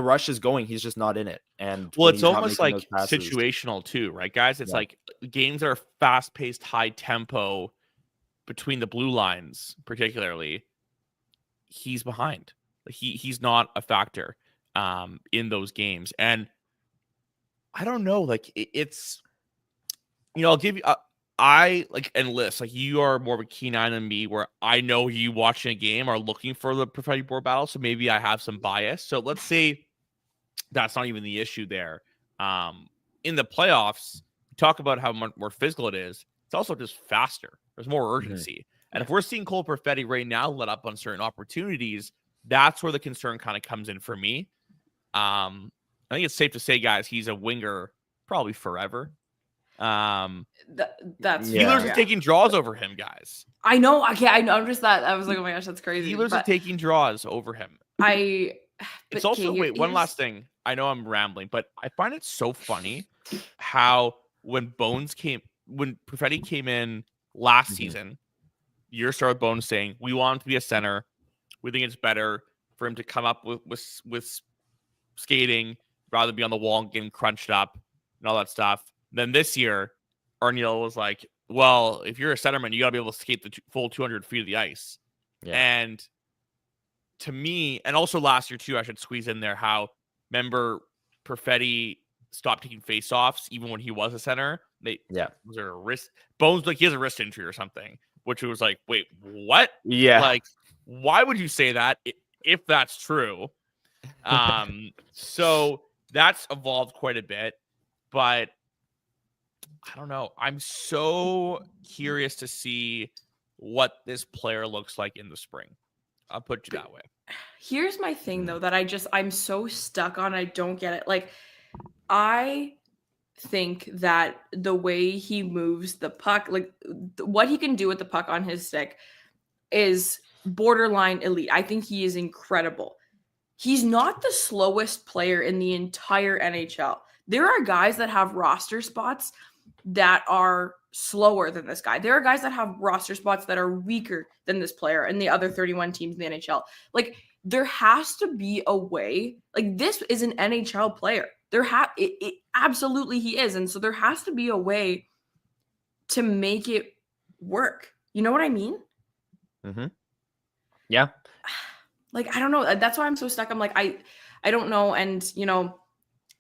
rush is going, he's just not in it. And it's almost like situational too, right, guys? It's like games that are fast-paced, high tempo between the blue lines, particularly. He's behind. He's not a factor in those games. And I don't know, like it's, I'll give you, I like, and Lyss, like, you are more of a keen eye than me, where I know you watching a game are looking for the Perfetti board battle, so maybe I have some bias. So let's say that's not even the issue there. In the playoffs, we talk about how much more physical it is. It's also just faster. There's more urgency. And if we're seeing Cole Perfetti right now let up on certain opportunities, that's where the concern kind of comes in for me. I think it's safe to say, guys, he's a winger probably forever. That's Healers are taking draws over him, guys. I know. Okay, I know. I'm just that. I was like, oh my gosh, that's crazy. Healers are taking draws over him. It's also one last thing. I know I'm rambling, but I find it so funny how when Perfetti came in last season, year started Bones saying we want him to be a center. We think it's better for him to come up with skating rather than be on the wall and getting crunched up and all that stuff. Then this year, Arniel was like, well, if you're a centerman, you got to be able to skate the full 200 feet of the ice. Yeah. And to me, and also last year too, I should squeeze in there how, remember, Perfetti stopped taking faceoffs even when he was a center. Was there a wrist? Bones, like, he has a wrist injury or something, which was like, wait, what? Yeah. Like, why would you say that if that's true? So that's evolved quite a bit, but I don't know. I'm so curious to see what this player looks like in the spring. I'll put you that way. Here's my thing, though, that I'm so stuck on. I don't get it. Like, I think that the way he moves the puck, like what he can do with the puck on his stick, is borderline elite. I think he is incredible. He's not the slowest player in the entire NHL. There are guys that have roster spots that are slower than this guy. There are guys that have roster spots that are weaker than this player and the other 31 teams in the NHL. Like, there has to be a way. Like, this is an NHL player. It absolutely he is. And so there has to be a way to make it work. You know what I mean? Mm-hmm. Yeah. Like, I don't know. That's why I'm so stuck. I'm like, I don't know. And, you know,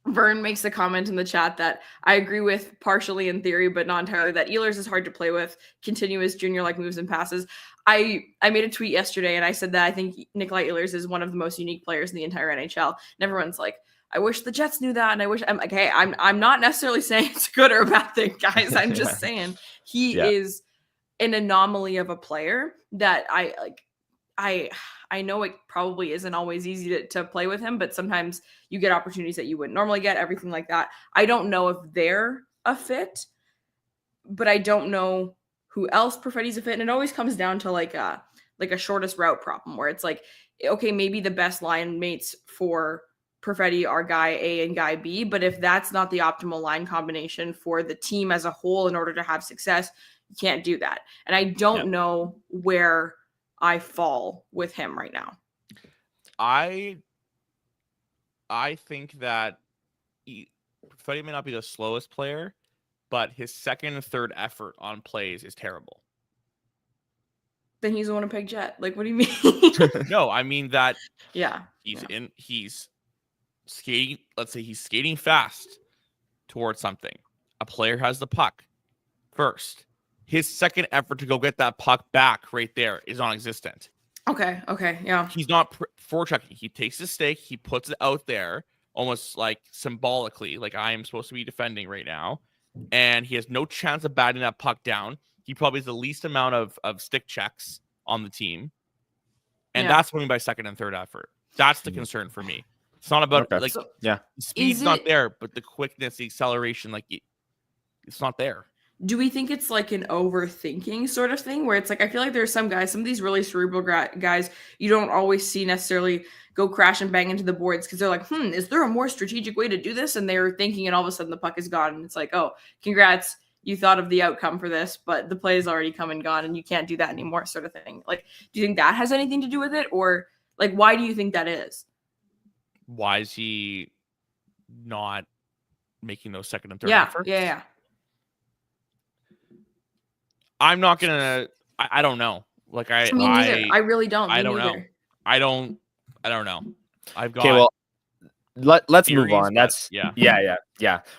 Vern makes the comment in the chat that I agree with partially in theory, but not entirely, that Ehlers is hard to play with, continuous junior-like moves and passes. I made a tweet yesterday and I said that I think Nikolai Ehlers is one of the most unique players in the entire NHL. And everyone's like, I wish the Jets knew that. And I'm like, hey, I'm not necessarily saying it's a good or a bad thing, guys. I'm just saying he is an anomaly of a player that I know it probably isn't always easy to play with him, but sometimes you get opportunities that you wouldn't normally get, everything like that. I don't know if they're a fit, but I don't know who else Perfetti's a fit. And it always comes down to like a shortest route problem where it's like, okay, maybe the best line mates for Perfetti are guy A and guy B, but if that's not the optimal line combination for the team as a whole in order to have success, you can't do that. And I don't know where I fall with him right now. I think that Perfetti may not be the slowest player, but his second and third effort on plays is terrible. Then he's a Winnipeg Jet. Like, what do you mean? No, I mean that. He's skating. Let's say he's skating fast towards something. A player has the puck first. His second effort to go get that puck back right there is non-existent. Okay, yeah. He's not forechecking. He takes the stick, he puts it out there, almost like symbolically, like I am supposed to be defending right now, and he has no chance of batting that puck down. He probably has the least amount of stick checks on the team, and that's what I mean by second and third effort. That's the concern for me. It's not about the speed's not there, but the quickness, the acceleration, like it's not there. Do we think it's like an overthinking sort of thing where it's like, I feel like there's some guys, some of these really cerebral guys, you don't always see necessarily go crash and bang into the boards because they're like, is there a more strategic way to do this? And they're thinking, and all of a sudden the puck is gone. And it's like, oh, congrats. You thought of the outcome for this, but the play is already come and gone and you can't do that anymore, sort of thing. Like, do you think that has anything to do with it? Or like, why do you think that is? Why is he not making those second and third efforts? Yeah. I'm not gonna. I don't know. Like I really don't. I don't know. I don't know. I've got. Okay, well, let's theories, move on. That's yeah.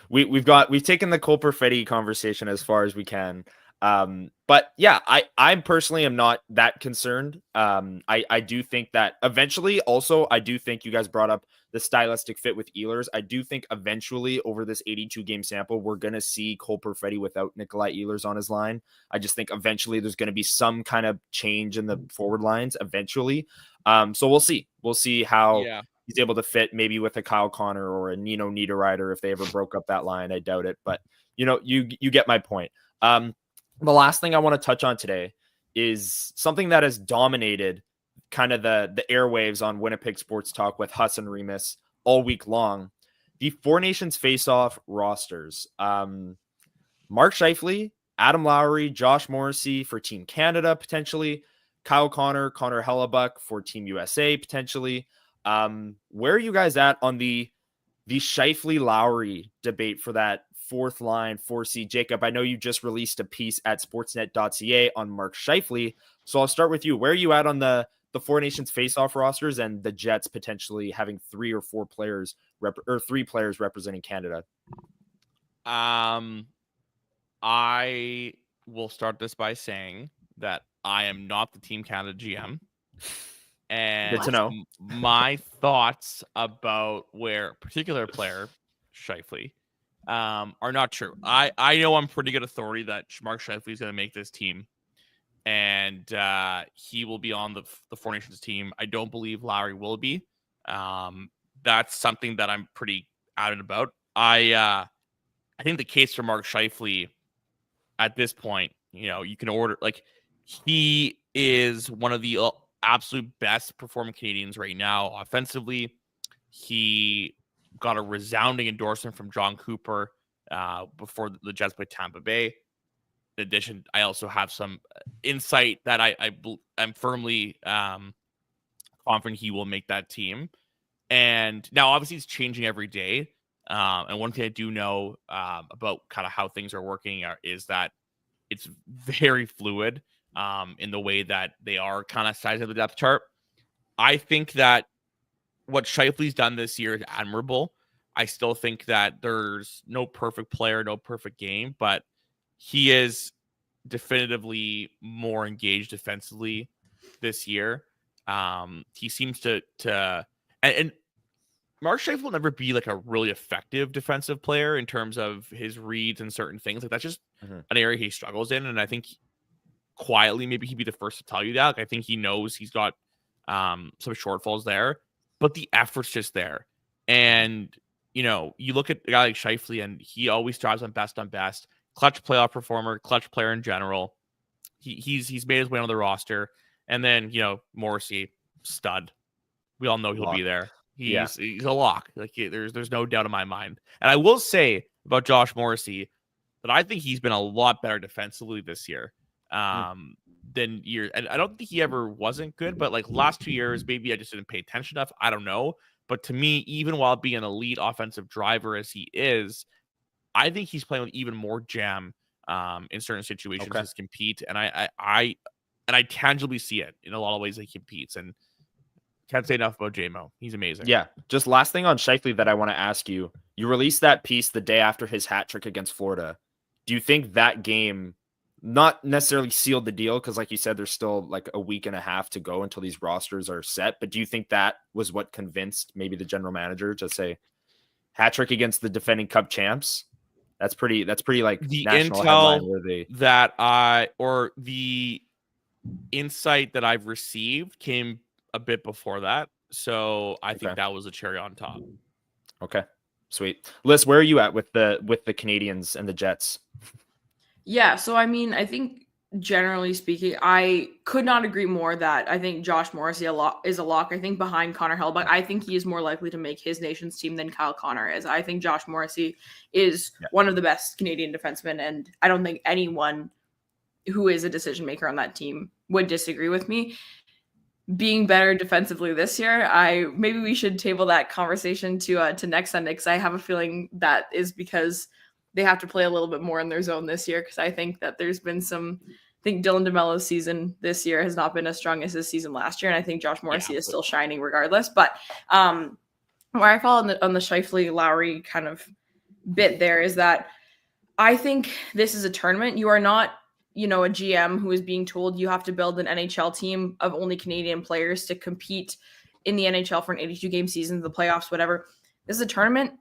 We've taken the Cole Perfetti conversation as far as we can. But yeah, I personally am not that concerned. I do think that eventually, also, I do think you guys brought up the stylistic fit with Ehlers. I do think eventually over this 82 game sample, we're going to see Cole Perfetti without Nikolai Ehlers on his line. I just think eventually there's going to be some kind of change in the forward lines eventually. So we'll see. We'll see how he's able to fit maybe with a Kyle Connor or a Nino Niederreiter if they ever broke up that line. I doubt it, but you get my point. The last thing I want to touch on today is something that has dominated kind of the airwaves on Winnipeg Sports Talk with Huss and Remus all week long. The Four Nations face-off rosters. Mark Scheifele, Adam Lowry, Josh Morrissey for Team Canada, potentially. Kyle Connor, Connor Hellebuck for Team USA, potentially. Where are you guys at on the Scheifele-Lowry debate for that fourth line 4C? Jacob, I know you just released a piece at sportsnet.ca on Mark Scheifele, so I'll start with you. Where are you at on the Four Nations face-off rosters and the Jets potentially having three players representing Canada? I will start this by saying that I am not the Team Canada GM. And good to know. My thoughts about where a particular player, Scheifele, are not true. I know I'm pretty good authority that Mark Scheifele is going to make this team, and he will be on the Four Nations team. I don't believe Lowry will be. That's something that I'm pretty adamant about. I think the case for Mark Scheifele at this point, you can order, like, he is one of the absolute best performing Canadians right now offensively. He got a resounding endorsement from John Cooper before the Jets played Tampa Bay. In addition, I also have some insight that I'm firmly confident he will make that team. And now, obviously, it's changing every day. And one thing I do know about kind of how things are working is that it's very fluid in the way that they are kind of sizing the depth chart. I think that what Scheifele's done this year is admirable. I still think that there's no perfect player, no perfect game, but he is definitively more engaged defensively this year. He seems to and Mark Scheifele will never be like a really effective defensive player in terms of his reads and certain things. Like, that's just an area he struggles in. And I think quietly, maybe he'd be the first to tell you that. Like, I think he knows he's got some shortfalls there, but the effort's just there. And, you look at a guy like Scheifele, and he always strives on best, clutch playoff performer, clutch player in general. He's made his way on the roster. And then, Morrissey, stud. We all know he'll be there. He's a lock. Like, there's no doubt in my mind. And I will say about Josh Morrissey that I think he's been a lot better defensively this year than years. And I don't think he ever wasn't good, but like last 2 years, maybe I just didn't pay attention enough. I don't know. But to me, even while being an elite offensive driver as he is, I think he's playing with even more jam in certain situations to compete. And I tangibly see it in a lot of ways that he competes. And can't say enough about JMO. He's amazing. Yeah. Just last thing on Scheifele that I want to ask you. You released that piece the day after his hat trick against Florida. Do you think that game not necessarily sealed the deal? Because like you said, there's still like a week and a half to go until these rosters are set. But do you think that was what convinced maybe the general manager to say hat trick against the defending Cup champs? That's pretty like the national intel headline worthy. The insight that I've received came a bit before that. So I think that was a cherry on top. Okay. Sweet. Lyss, where are you at with the Canadians and the Jets? Yeah, so I mean, I think generally speaking, I could not agree more that I think Josh Morrissey is a lock. I think behind Connor Hellebuck, I think he is more likely to make his nation's team than Kyle Connor is. I think Josh Morrissey is one of the best Canadian defensemen, and I don't think anyone who is a decision maker on that team would disagree with me. Being better defensively this year, maybe we should table that conversation to next Sunday, because I have a feeling that is because they have to play a little bit more in their zone this year, because I think that there's been I think Dylan DeMello's season this year has not been as strong as his season last year, and I think Josh Morrissey is still shining regardless. But where I fall on the Scheifele-Lowry kind of bit there is that I think this is a tournament. You are not a GM who is being told you have to build an NHL team of only Canadian players to compete in the NHL for an 82-game season, the playoffs, whatever. This is a tournament.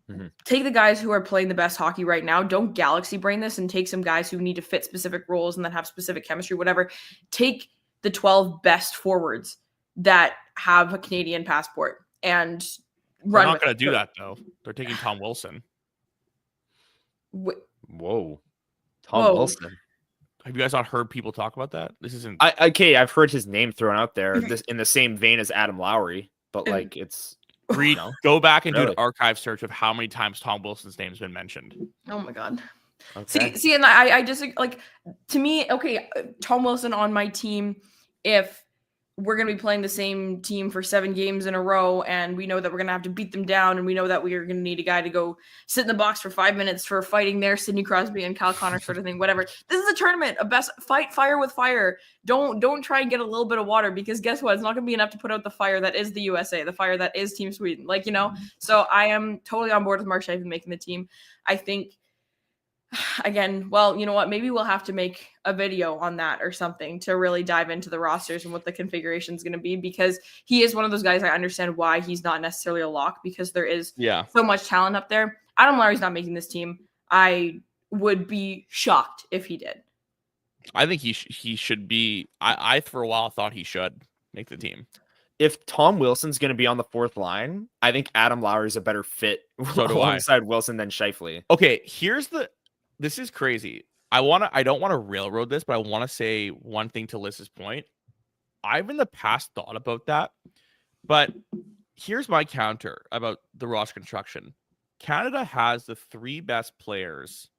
Mm-hmm. Take the guys who are playing the best hockey right now. Don't galaxy brain this and take some guys who need to fit specific roles and then have specific chemistry, whatever. Take the 12 best forwards that have a Canadian passport and run. They're not going to do that, though. They're taking Tom Wilson. Whoa. Tom Wilson. Have you guys not heard people talk about that? This isn't. I've heard his name thrown out there in the same vein as Adam Lowry, but like it's. Read, go back and do an archive search of how many times Tom Wilson's name has been mentioned. Oh my God. Okay. See, and I just like, to me, okay, Tom Wilson on my team, if we're going to be playing the same team for 7 games in a row and we know that we're going to have to beat them down and we know that we are going to need a guy to go sit in the box for 5 minutes for fighting there, Sidney Crosby and Kyle Connor sort of thing, whatever. This is a tournament, a best fight fire with fire. Don't try and get a little bit of water, because guess what? It's not going to be enough to put out the fire that is the USA, the fire that is Team Sweden. Like, so I am totally on board with Mark Scheifele making the team. I think, again, well, you know what? Maybe we'll have to make a video on that or something to really dive into the rosters and what the configuration is going to be, because he is one of those guys. I understand why he's not necessarily a lock, because there is so much talent up there. Adam Lowry's not making this team. I would be shocked if he did. I think he should be. I for a while thought he should make the team. If Tom Wilson's going to be on the 4th line, I think Adam Lowry's a better fit alongside Wilson than Scheifele. Okay, this is crazy. I don't want to railroad this, but I want to say one thing to Lyss's point. I've in the past thought about that, but here's my counter about the roster construction. Canada has the 3 best players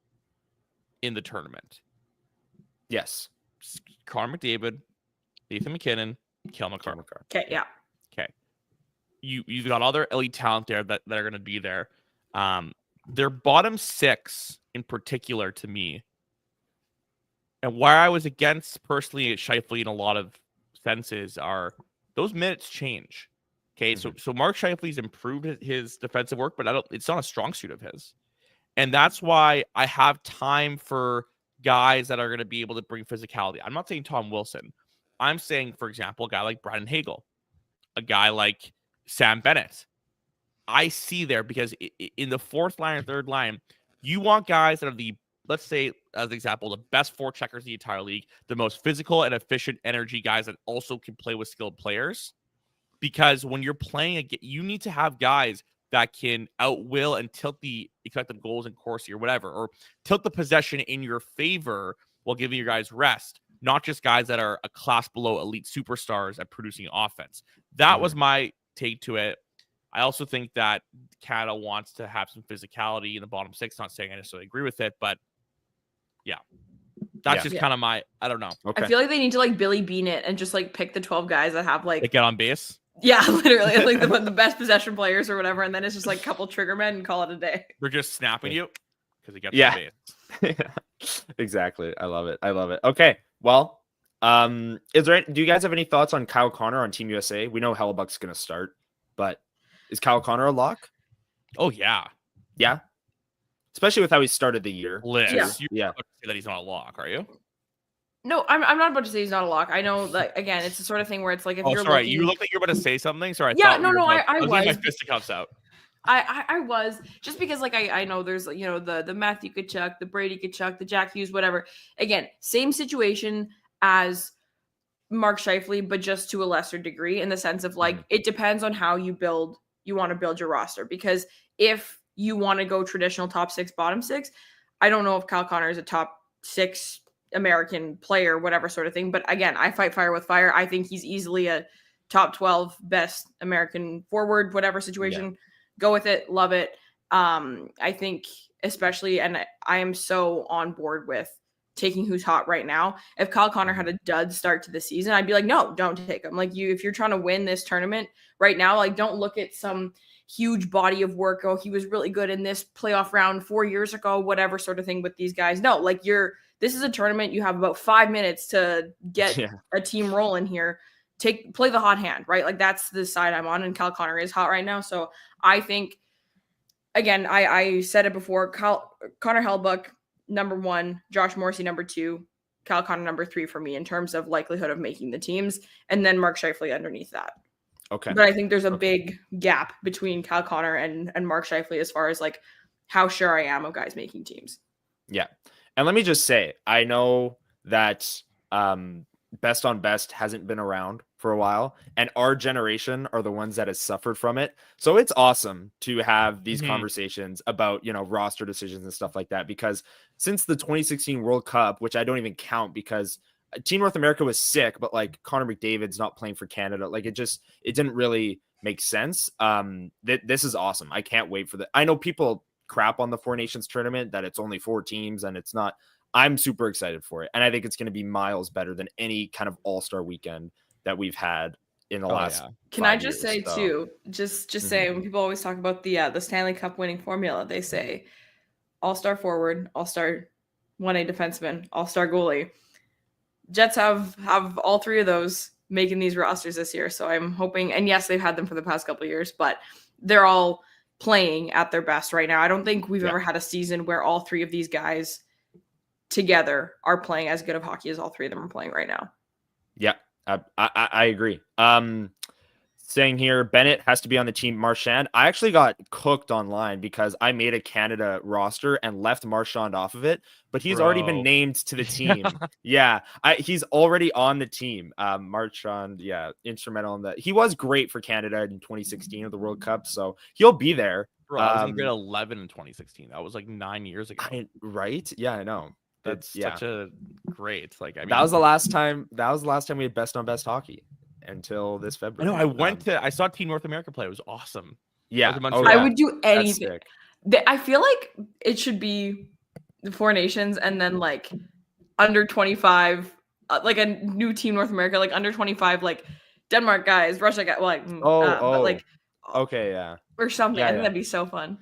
in the tournament. Yes. Connor McDavid, Nathan McKinnon, Cale Makar. Okay, yeah. Okay. You've got other elite talent there that are going to be there. Their bottom 6 in particular, to me, and why I was against personally Scheifele in a lot of senses, are those minutes change. Okay, so Mark Scheifele's improved his defensive work, but it's not a strong suit of his, and that's why I have time for guys that are going to be able to bring physicality. I'm not saying Tom Wilson. I'm saying, for example, a guy like Brandon Hagel, a guy like Sam Bennett. I see there, because in the 4th line or 3rd line, you want guys that are let's say, as an example, the best forecheckers in the entire league, the most physical and efficient energy guys that also can play with skilled players. Because when you're playing, you need to have guys that can outwill and tilt the expected goals in Corsi or whatever, or tilt the possession in your favor while giving your guys rest, not just guys that are a class below elite superstars at producing offense. That was my take to it. I also think that Canada wants to have some physicality in the bottom 6. Not saying I necessarily agree with it, but yeah, that's just kind of I don't know. Okay. I feel like they need to like Billy Bean it and just like pick the 12 guys that have like they get on base. Yeah, literally, like the best possession players or whatever, and then it's just like a couple trigger men and call it a day. They're just snapping you because they get on base. Exactly. I love it. Okay, well, do you guys have any thoughts on Kyle Connor on Team USA? We know Hellebuck's going to start, but is Kyle Connor a lock? Oh yeah, especially with how he started the year. Lyss, you're about to say that he's not a lock, are you? No, I'm not about to say he's not a lock. I know that, again, it's the sort of thing where it's like, if you're sorry, you looked like you were about to say something. Sorry. I was. My fisticuffs out. I was, just because like I know there's the Matthew Tkachuk, the Brady Tkachuk, the Jack Hughes, whatever. Again, same situation as Mark Scheifele, but just to a lesser degree, in the sense of like it depends on how you want to build your roster. Because if you want to go traditional top 6, bottom 6, I don't know if Kyle Connor is a top 6 American player, whatever sort of thing. But again, I fight fire with fire. I think he's easily a top 12 best American forward, whatever situation. Yeah. Go with it. Love it. I think especially, and I am so on board with taking who's hot right now. If Kyle Connor had a dud start to the season, I'd be like, no, don't take him. Like if you're trying to win this tournament right now, like don't look at some huge body of work. Oh, he was really good in this playoff round 4 years ago, whatever sort of thing with these guys. No, like this is a tournament. You have about 5 minutes to get a team rolling here. Play the hot hand, right? Like that's the side I'm on, and Kyle Connor is hot right now. So I think, again, I said it before, Connor Hellebuyck, number 1, Josh Morrissey, number 2, Cal Connor number 3 for me in terms of likelihood of making the teams, and then Mark Scheifele underneath that. Okay. But I think there's a big gap between Cal Connor and Mark Scheifele as far as like how sure I am of guys making teams. Yeah. And let me just say, I know that best on best hasn't been around for a while, and our generation are the ones that has suffered from it. So it's awesome to have these conversations about, roster decisions and stuff like that, because since the 2016 World Cup, which I don't even count because Team North America was sick, but like Connor McDavid's not playing for Canada. Like it didn't really make sense. This is awesome. I can't wait for I know people crap on the Four Nations tournament that it's only 4 teams and it's not. I'm super excited for it. And I think it's going to be miles better than any kind of all-star weekend that we've had in the last. Yeah. Can I just say too, just say, when people always talk about the Stanley Cup winning formula, they say all-star forward, all-star 1A defenseman, all-star goalie. Jets have all 3 of those making these rosters this year. So I'm hoping, and yes, they've had them for the past couple of years, but they're all playing at their best right now. I don't think we've ever had a season where all 3 of these guys together are playing as good of hockey as all 3 of them are playing right now. Yeah, I agree. Saying here, Bennett has to be on the team. Marchand, I actually got cooked online because I made a Canada roster and left Marchand off of it, but he's already been named to the team. He's already on the team. Marchand, instrumental in that. He was great for Canada in 2016 of the World Cup, so he'll be there. Bro, I was in grade 11 in 2016 That was like 9 years ago. Right? Yeah, I know. That's such a great. Like, I mean, that was the last time we had best on best hockey until this February. I know. I saw Team North America play. It was awesome. Yeah. I would do anything. I feel like it should be the Four Nations and then like under 25, like a new Team North America, like under 25, like Denmark guys, Russia guys, but like okay, yeah, or something. I think that'd be so fun.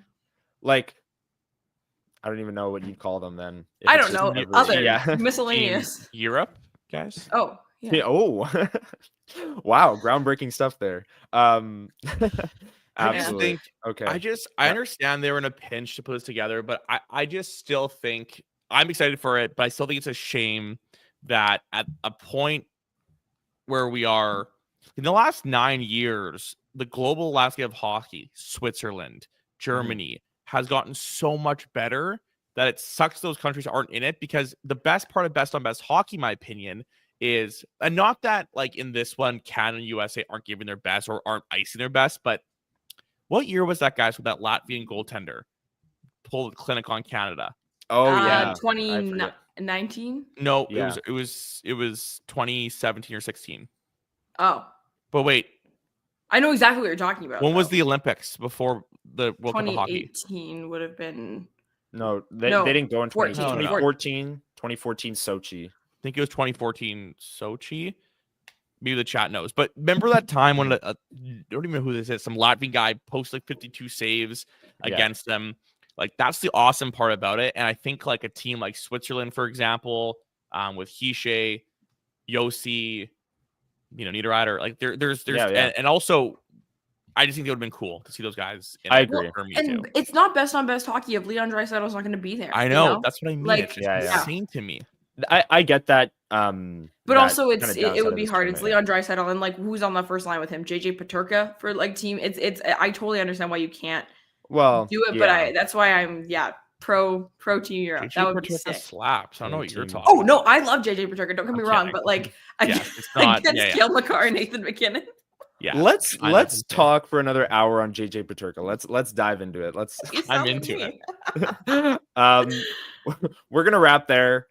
Like, I don't even know what you'd call them then. I don't know. Other miscellaneous Team Europe guys. Oh, yeah. Oh, wow, groundbreaking stuff there. Absolutely. I understand they were in a pinch to put this together, but I just still think I'm excited for it, but I still think it's a shame that at a point where we are in the last 9 years, the global landscape of hockey, Switzerland, Germany, has gotten so much better that it sucks those countries aren't in it, because the best part of best on best hockey, in my opinion, is, and not that like in this one, Canada and USA aren't giving their best or aren't icing their best, but what year was that, guys, with that Latvian goaltender pulled the clinic on Canada? Oh yeah, 2019. No, it was 2017 or 16. Oh, but wait, I know exactly what you're talking about. When was the Olympics before the World Cup of Hockey? 2018 would have been. No, they didn't go in 2014. 2014 Sochi. I think it was 2014 Sochi. Maybe the chat knows. But remember that time when I don't even know who this is. Some Latvian guy posted like 52 saves against them. Like, that's the awesome part about it. And I think like a team like Switzerland, for example, with Houde, Yossi, Niederreiter, like there's and also I just think it would have been cool to see those guys. I agree. And it's not best on best hockey if Leon Draisaitl's not going to be there. I know. That's what I mean. Like, it's insane to me. I get that. But also it would be hard. It's Leon Draisaitl, and like who's on the first line with him? JJ Peterka for like team. It's I totally understand why you can't do it, but that's why I'm pro Team Europe. That would be sick. Slaps. I don't know what you're talking. Oh no, I love JJ Peterka. Don't get me wrong, but like it's not against Cale Makar and Nathan McKinnon. Yeah, let's talk for another hour on JJ Peterka. Let's dive into it. I'm into it. We're gonna wrap there.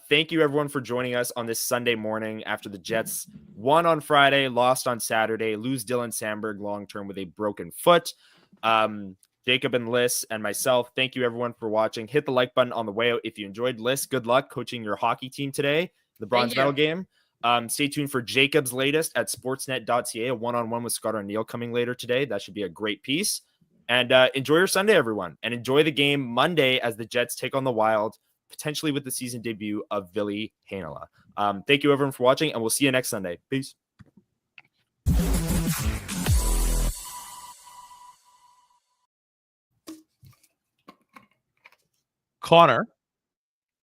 Thank you everyone for joining us on this Sunday morning after the Jets won on Friday, lost on Saturday, lose Dylan Samberg long-term with a broken foot. Jacob and Lyss and myself, thank you everyone for watching. Hit the like button on the way out if you enjoyed. Lyss, good luck coaching your hockey team today, the bronze medal game. Stay tuned for Jacob's latest at sportsnet.ca, a one-on-one with Scott O'Neill coming later today. That should be a great piece. And enjoy your Sunday, everyone. And enjoy the game Monday as the Jets take on the Wild, potentially with the season debut of Ville Heinola. Thank you, everyone, for watching, and we'll see you next Sunday. Peace. Connor